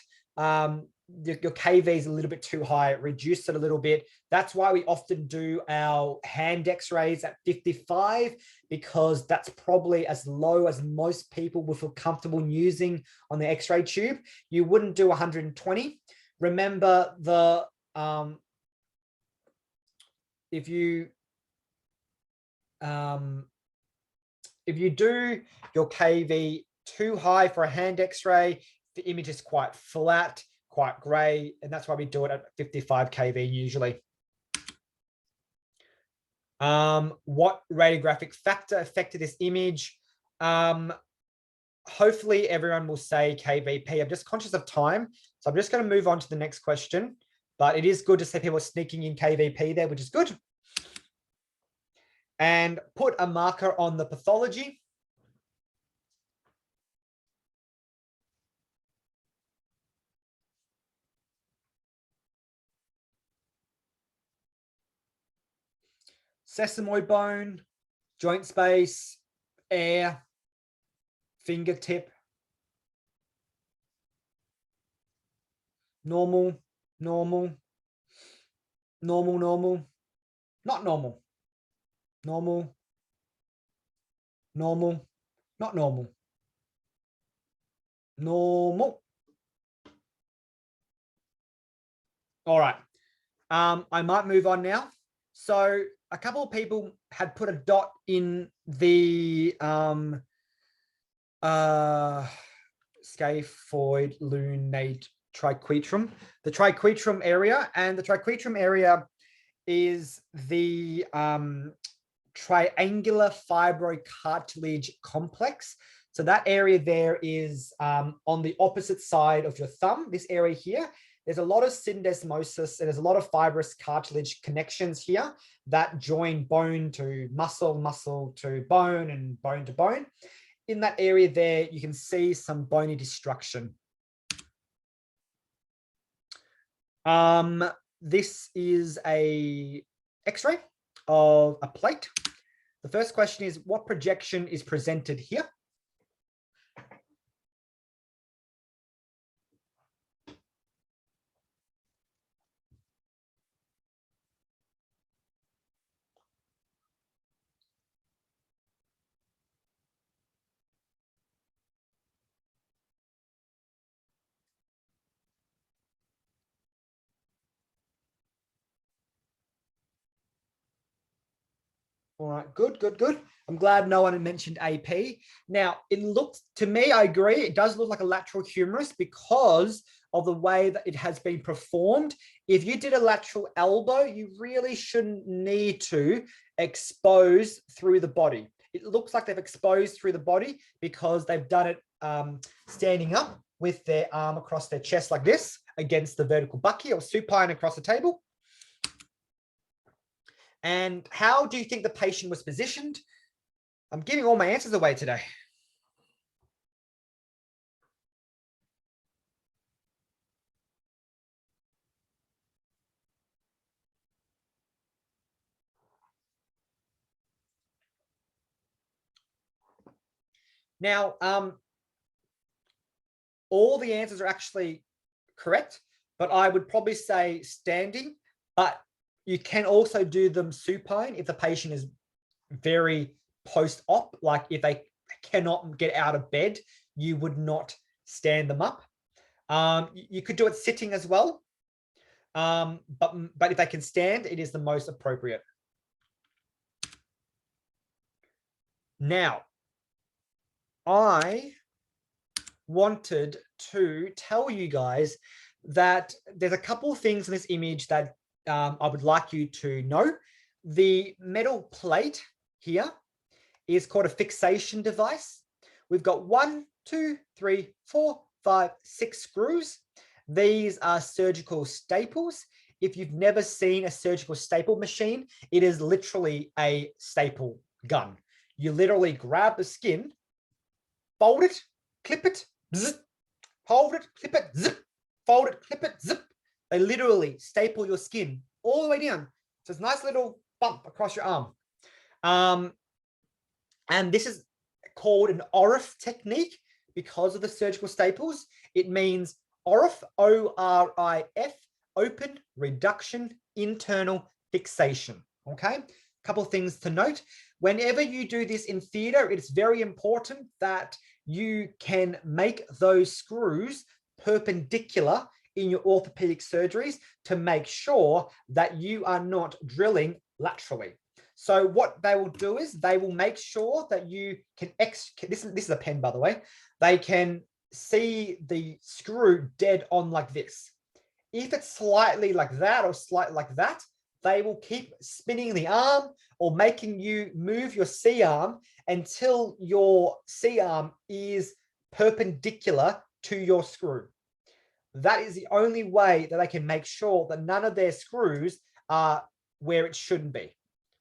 your KV is a little bit too high, reduce it a little bit. That's why we often do our hand X-rays at 55, because that's probably as low as most people will feel comfortable using on the X-ray tube. You wouldn't do 120. Remember, the if you do your KV too high for a hand X-ray, the image is quite flat, quite gray, and that's why we do it at 55 kV usually. What radiographic factor affected this image? Hopefully everyone will say KVP. I'm just conscious of time, so I'm just going to move on to the next question, but it is good to see people sneaking in KVP there, which is good. And put a marker on the pathology. Sesamoid bone, joint space, air, fingertip, normal, normal, normal, normal, not normal, normal, normal, not normal, normal. All right. I might move on now. So a couple of people had put a dot in the scaphoid lunate triquetrum, the triquetrum area, and the triquetrum area is the triangular fibrocartilage complex. So that area there is on the opposite side of your thumb, this area here. There's a lot of syndesmosis and there's a lot of fibrous cartilage connections here that join bone to muscle, muscle to bone, and bone to bone. In that area there, you can see some bony destruction. This is a X-ray of a plate. The first question is, what projection is presented here? All right, good, good, good. I'm glad no one had mentioned AP. Now, it looks, to me, I agree, it does look like a lateral humerus because of the way that it has been performed. If you did a lateral elbow, you really shouldn't need to expose through the body. It looks like they've exposed through the body because they've done it standing up with their arm across their chest like this against the vertical bucky or supine across the table. And how do you think the patient was positioned? I'm giving all my answers away today. Now, all the answers are actually correct, but I would probably say standing, but you can also do them supine if the patient is very post-op, like if they cannot get out of bed, you would not stand them up. You could do it sitting as well, but if they can stand, it is the most appropriate. Now, I wanted to tell you guys that there's a couple of things in this image that I would like you to know. The metal plate here is called a fixation device. We've got 1, 2, 3, 4, 5, 6 screws. These are surgical staples. If you've never seen a surgical staple machine, it is literally a staple gun. You literally grab the skin, fold it, clip it, zip, hold it, clip it, zip, fold it, clip it, zip. They literally staple your skin all the way down. So it's a nice little bump across your arm. And this is called an ORIF technique because of the surgical staples. It means ORIF, O-R-I-F, open, reduction, internal fixation. Okay, a couple of things to note. Whenever you do this in theatre, it's very important that you can make those screws perpendicular in your orthopedic surgeries to make sure that you are not drilling laterally. So what they will do is they will make sure that you can, this is a pen, by the way, they can see the screw dead on like this. If it's slightly like that or slightly like that, they will keep spinning the arm or making you move your C-arm until your C-arm is perpendicular to your screw. That is the only way that they can make sure that none of their screws are where it shouldn't be.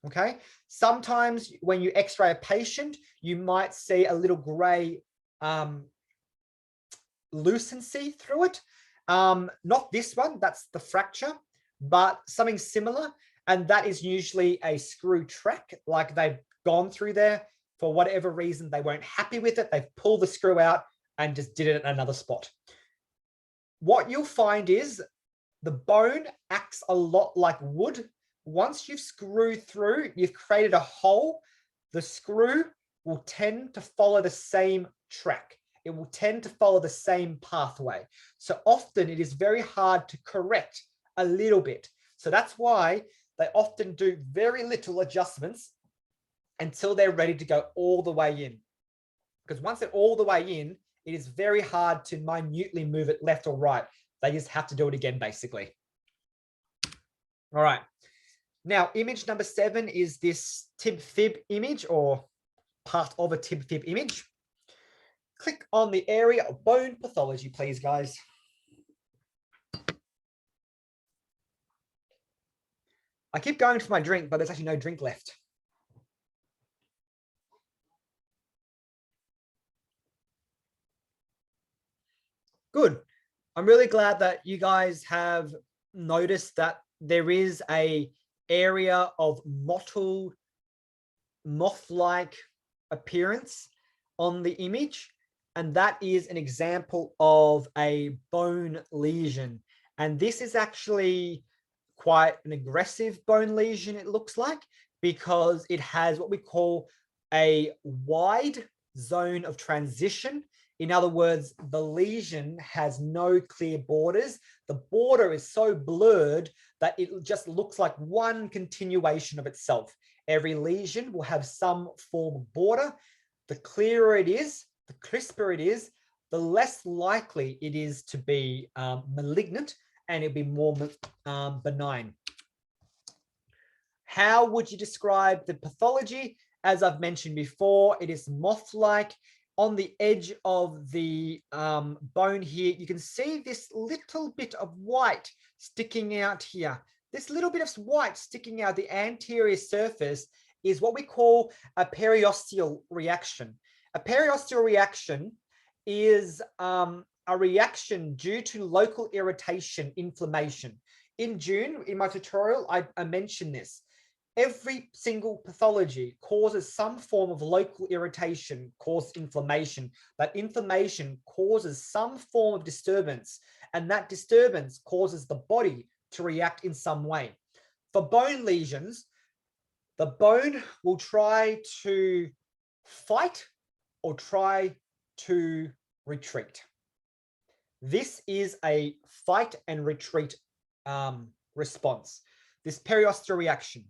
Okay. Sometimes when you x-ray a patient, you might see a little gray lucency through it. Not this one, that's the fracture, but something similar. And that is usually a screw track, like they've gone through there for whatever reason, they weren't happy with it. They've pulled the screw out and just did it at another spot. What you'll find is the bone acts a lot like wood. Once you've screwed through, you've created a hole, the screw will tend to follow the same track. It will tend to follow the same pathway. So often it is very hard to correct a little bit. So that's why they often do very little adjustments until they're ready to go all the way in. Because once they're all the way in, it is very hard to minutely move it left or right. They just have to do it again, basically. All right. Now, image number 7 is this tib-fib image, or part of a tib-fib image. Click on the area of bone pathology, please, guys. I keep going for my drink, but there's actually no drink left. Good. I'm really glad that you guys have noticed that there is a area of mottled, moth-like appearance on the image, and that is an example of a bone lesion. And this is actually quite an aggressive bone lesion, it looks like, because it has what we call a wide zone of transition. In other words, the lesion has no clear borders. The border is so blurred that it just looks like one continuation of itself. Every lesion will have some form of border. The clearer it is, the crisper it is, the less likely it is to be malignant, and it'll be more benign. How would you describe the pathology? As I've mentioned before, it is moth-like. On the edge of the bone here, you can see this little bit of white sticking out here. this little bit of white sticking out the anterior surface is what we call a periosteal reaction. A periosteal reaction is a reaction due to local irritation, inflammation. In June, in my tutorial, I mentioned this. Every single pathology causes some form of local irritation, causes inflammation. That inflammation causes some form of disturbance, and that disturbance causes the body to react in some way. For bone lesions, the bone will try to fight or try to retreat. This is a fight and retreat response, this periosteal reaction.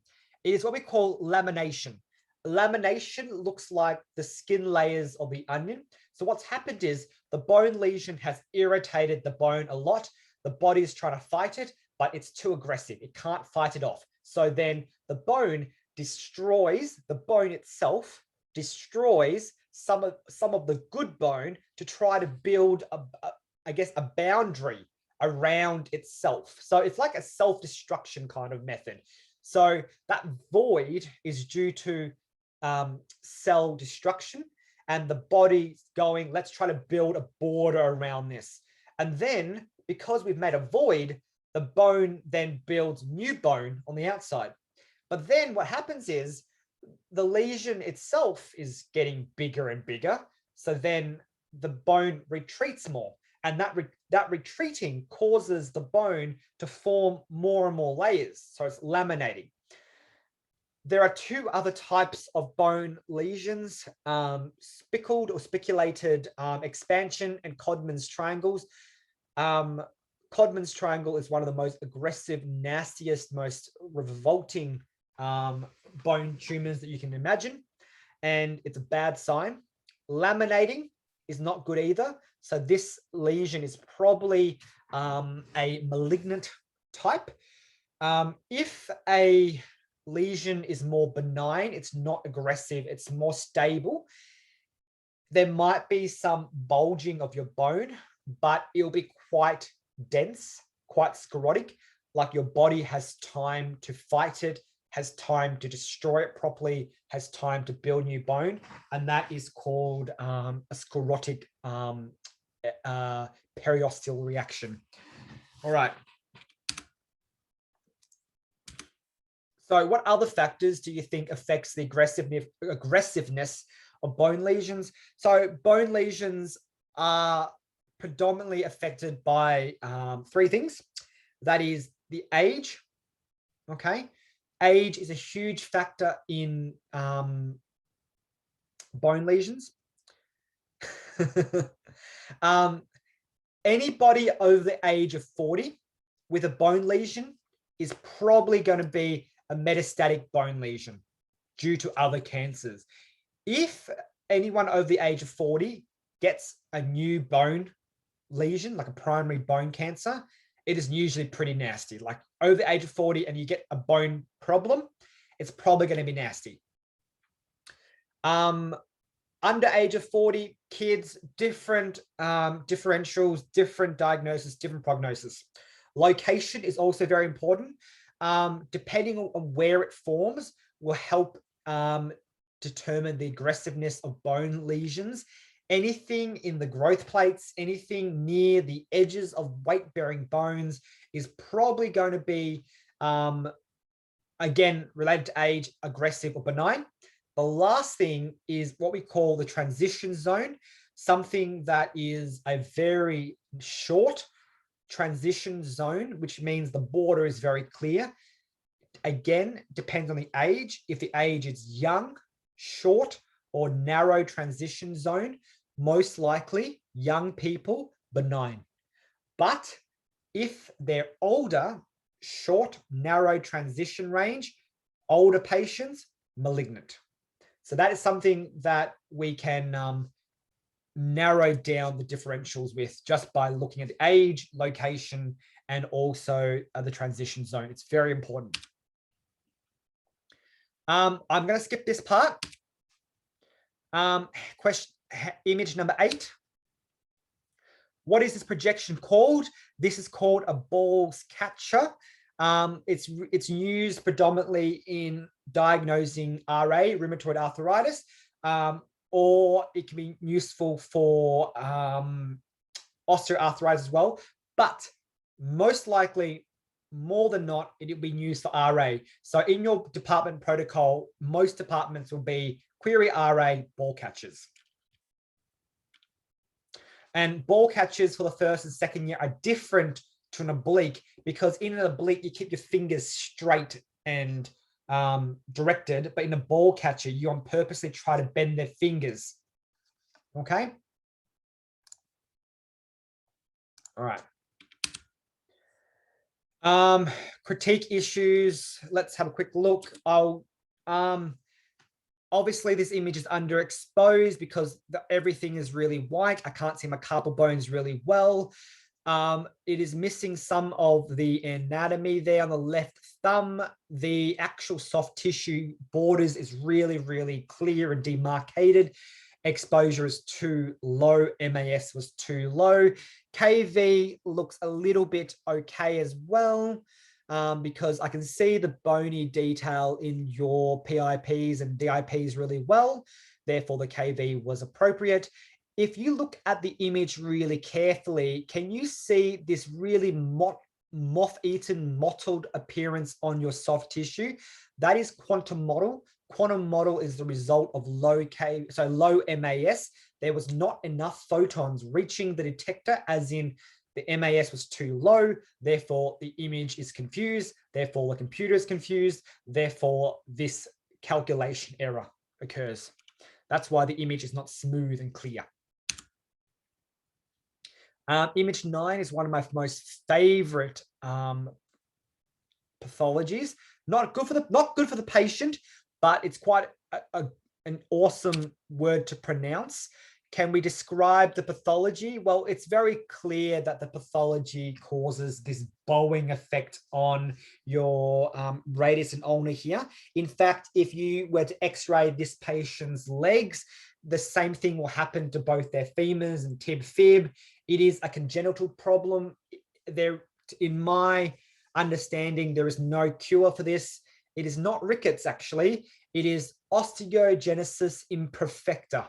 It is what we call lamination. Lamination looks like the skin layers of the onion. So what's happened is the bone lesion has irritated the bone a lot. The body is trying to fight it, but it's too aggressive. It can't fight it off. So then the bone destroys, the bone itself destroys some of the good bone to try to build a boundary around itself. So it's like a self-destruction kind of method. So that void is due to cell destruction, and the body's going, let's try to build a border around this. And then because we've made a void, the bone then builds new bone on the outside. But then what happens is the lesion itself is getting bigger and bigger. So then the bone retreats more, and that retreating causes the bone to form more and more layers. So it's laminating. There are two other types of bone lesions, spickled or spiculated expansion and Codman's triangles. Codman's triangle is one of the most aggressive, nastiest, most revolting bone tumors that you can imagine, and it's a bad sign. Laminating is not good either. So this lesion is probably a malignant type. If a lesion is more benign, it's not aggressive, it's more stable, there might be some bulging of your bone, but it'll be quite dense, quite sclerotic, like your body has time to fight it, has time to destroy it properly, has time to build new bone, and that is called a sclerotic periosteal reaction. All right. So what other factors do you think affects the aggressiveness of bone lesions? So bone lesions are predominantly affected by three things. That is the age, okay? Age is a huge factor in bone lesions. Anybody over the age of 40 with a bone lesion is probably going to be a metastatic bone lesion due to other cancers. If anyone over the age of 40 gets a new bone lesion, like a primary bone cancer, it is usually pretty nasty. Like over the age of 40 and you get a bone problem, it's probably going to be nasty. Under age of 40, kids, different differentials, different diagnosis, different prognosis. Location is also very important. Depending on where it forms will help determine the aggressiveness of bone lesions. Anything in the growth plates, anything near the edges of weight-bearing bones is probably going to be, again, related to age, aggressive or benign. The last thing is what we call the transition zone, something that is a very short transition zone, which means the border is very clear. Again, depends on the age. If the age is young, short, or narrow transition zone, most likely young people, benign. But if they're older, short, narrow transition range, older patients, malignant. So that is something that we can narrow down the differentials with just by looking at the age, location, and also the transition zone. It's very important. I'm going to skip this part. Image number 8. What is this projection called? This is called a Ball's catcher. It's used predominantly in diagnosing RA, rheumatoid arthritis, or it can be useful for osteoarthritis as well. But most likely, more than not, it will be used for RA. So in your department protocol, most departments will be query RA ball catchers. And ball catchers for the first and second year are different to an oblique, because in an oblique, you keep your fingers straight and directed, but in a ball catcher, you on purposely try to bend their fingers. Okay. All right. Critique issues. Let's have a quick look. Obviously this image is underexposed because everything is really white. I can't see my carpal bones really well. It is missing some of the anatomy there on the left thumb. The actual soft tissue borders is really, really clear and demarcated. Exposure is too low. MAS was too low. KV looks a little bit okay as well, because I can see the bony detail in your PIPs and DIPs really well. Therefore, the KV was appropriate. If you look at the image really carefully, can you see this really moth-eaten, mottled appearance on your soft tissue? That is quantum mottle. Quantum mottle is the result of low MAS. There was not enough photons reaching the detector, as in the MAS was too low, therefore the image is confused, therefore the computer is confused, therefore this calculation error occurs. That's why the image is not smooth and clear. Image 9 is one of my most favorite pathologies. Not good for the patient, but it's quite an awesome word to pronounce. Can we describe the pathology? Well, it's very clear that the pathology causes this bowing effect on your radius and ulna here. In fact, if you were to x-ray this patient's legs, the same thing will happen to both their femurs and tib-fib. It is a congenital problem. In my understanding, there is no cure for this. It is not rickets, actually. It is osteogenesis imperfecta.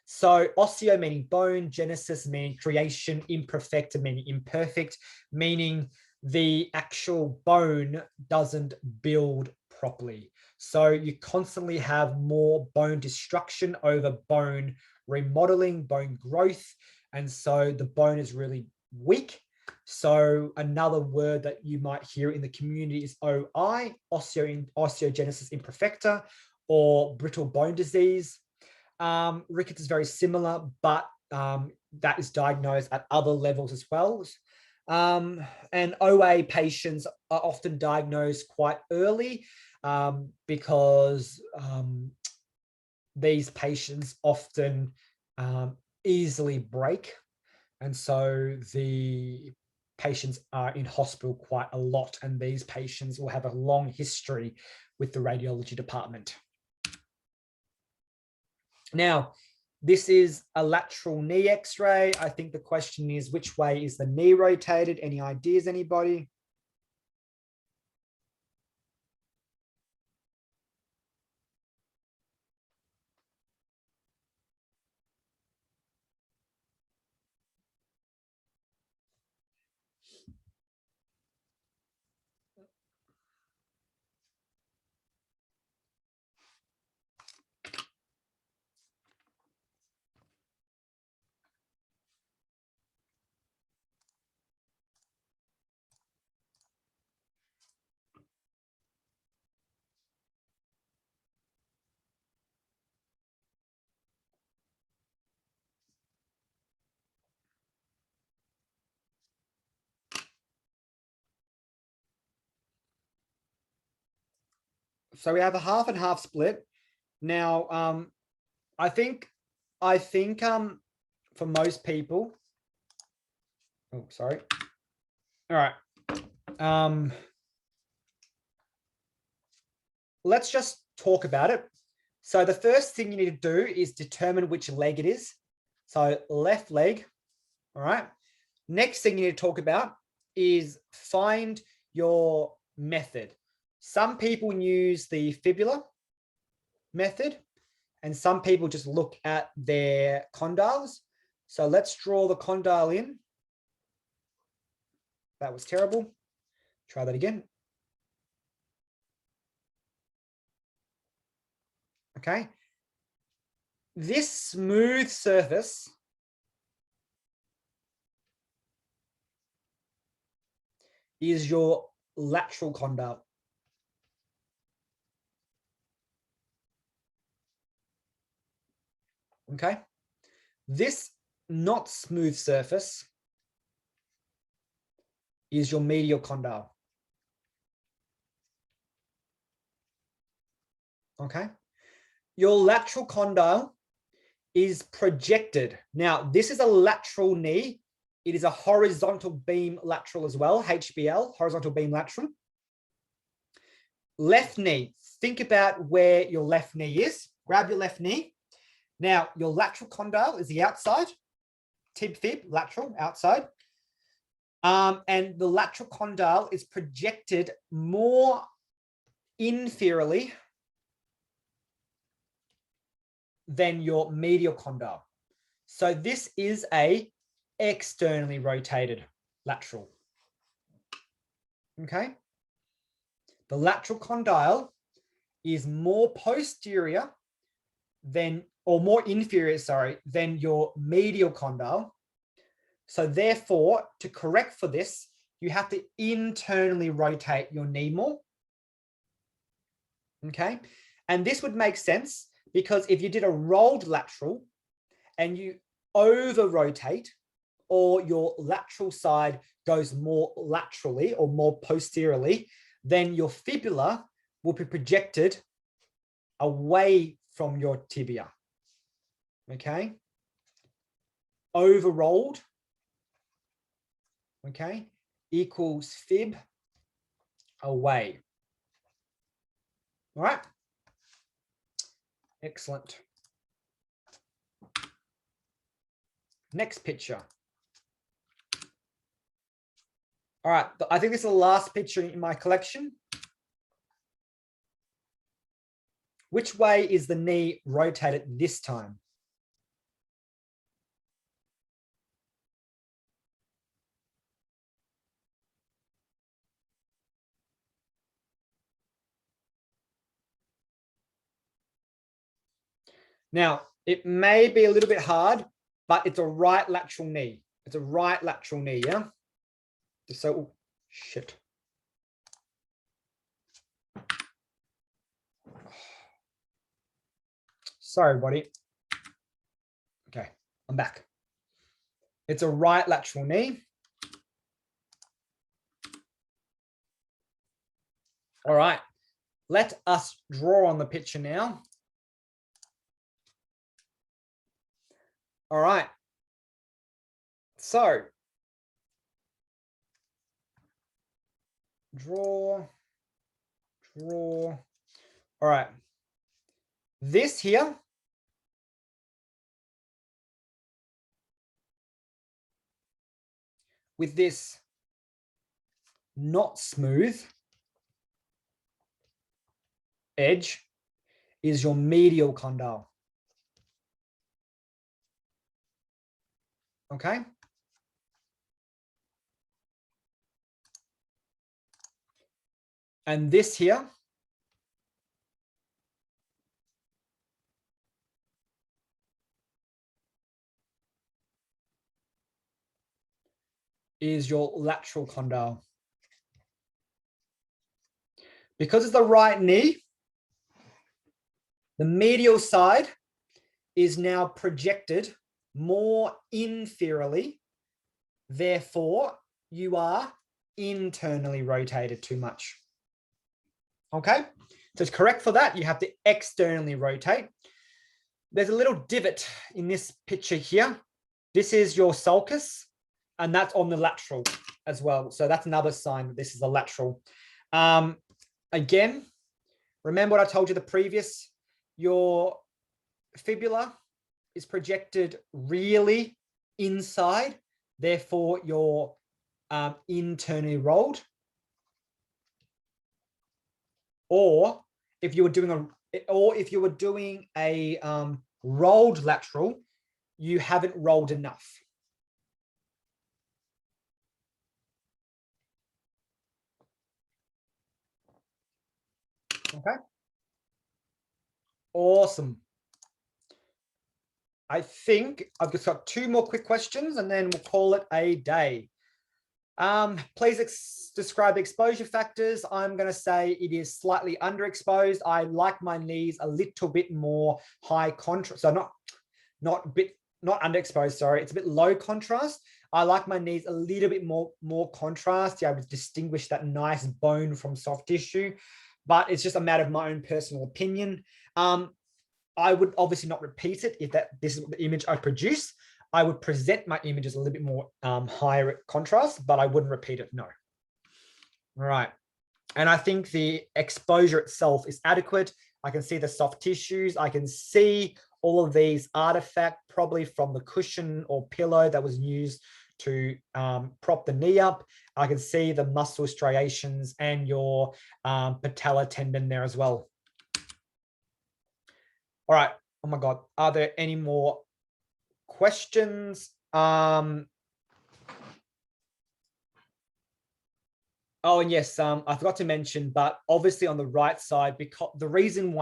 So osteo meaning bone, genesis meaning creation, imperfecta meaning imperfect, meaning the actual bone doesn't build properly. So you constantly have more bone destruction over bone remodeling, bone growth. And so the bone is really weak. So another word that you might hear in the community is OI, osteogenesis imperfecta, or brittle bone disease. Rickets is very similar, but that is diagnosed at other levels as well. And OA patients are often diagnosed quite early because these patients often easily break. And so the patients are in hospital quite a lot, and these patients will have a long history with the radiology department. Now, this is a lateral knee x-ray. I think the question is, which way is the knee rotated? Any ideas, anybody? So we have a half and half split. Now, I think for most people, oh, sorry. All right. Let's just talk about it. So the first thing you need to do is determine which leg it is. So left leg. All right. Next thing you need to talk about is find your method. Some people use the fibula method, and some people just look at their condyles. So let's draw the condyle in. That was terrible. Try that again. Okay. This smooth surface is your lateral condyle. Okay. This not smooth surface is your medial condyle. Okay. Your lateral condyle is projected. Now, this is a lateral knee. It is a horizontal beam lateral as well, HBL, horizontal beam lateral. Left knee, think about where your left knee is. Grab your left knee. Now, your lateral condyle is the outside, tib fib, lateral, outside. And the lateral condyle is projected more inferiorly than your medial condyle. So this is a externally rotated lateral. Okay. The lateral condyle is more posterior than, or more inferior, sorry, than your medial condyle. So therefore, to correct for this, you have to internally rotate your knee more. Okay. And this would make sense because if you did a rolled lateral and you over rotate, or your lateral side goes more laterally or more posteriorly, then your fibula will be projected away from your tibia. Okay. Over rolled, okay, equals fib away. All right. Excellent. Next picture. All right, I think this is the last picture in my collection. Which way is the knee rotated this time? Now, it may be a little bit hard, but it's a right lateral knee. It's a right lateral knee, yeah? So, oh, shit. Sorry, buddy. Okay, I'm back. It's a right lateral knee. All right, let us draw on the picture now. All right. So, draw. All right. This here with this not smooth edge is your medial condyle. Okay. And this here is your lateral condyle. Because it's the right knee, the medial side is now projected more inferiorly. Therefore, you are internally rotated too much. Okay, so to correct for that, you have to externally rotate. There's a little divot in this picture here. This is your sulcus, and that's on the lateral as well. So that's another sign that this is the lateral. Again, remember what I told you the previous, your fibula is projected really inside, therefore you're internally rolled. or if you were doing a rolled lateral, you haven't rolled enough. Okay. Awesome. I think I've just got 2 more quick questions and then we'll call it a day. Please describe the exposure factors. I'm going to say it is slightly underexposed. I like my knees a little bit more high contrast. So not underexposed, sorry. It's a bit low contrast. I like my knees a little bit more contrast, to be able to distinguish that nice bone from soft tissue. But it's just a matter of my own personal opinion. I would obviously not repeat it if this is the image I produce. I would present my images a little bit more higher contrast, but I wouldn't repeat it, no. All right. And I think the exposure itself is adequate. I can see the soft tissues. I can see all of these artifacts, probably from the cushion or pillow that was used to prop the knee up. I can see the muscle striations and your patella tendon there as well. All right. Oh my God. Are there any more questions? Oh, and yes, I forgot to mention, but obviously on the right side, because the reason why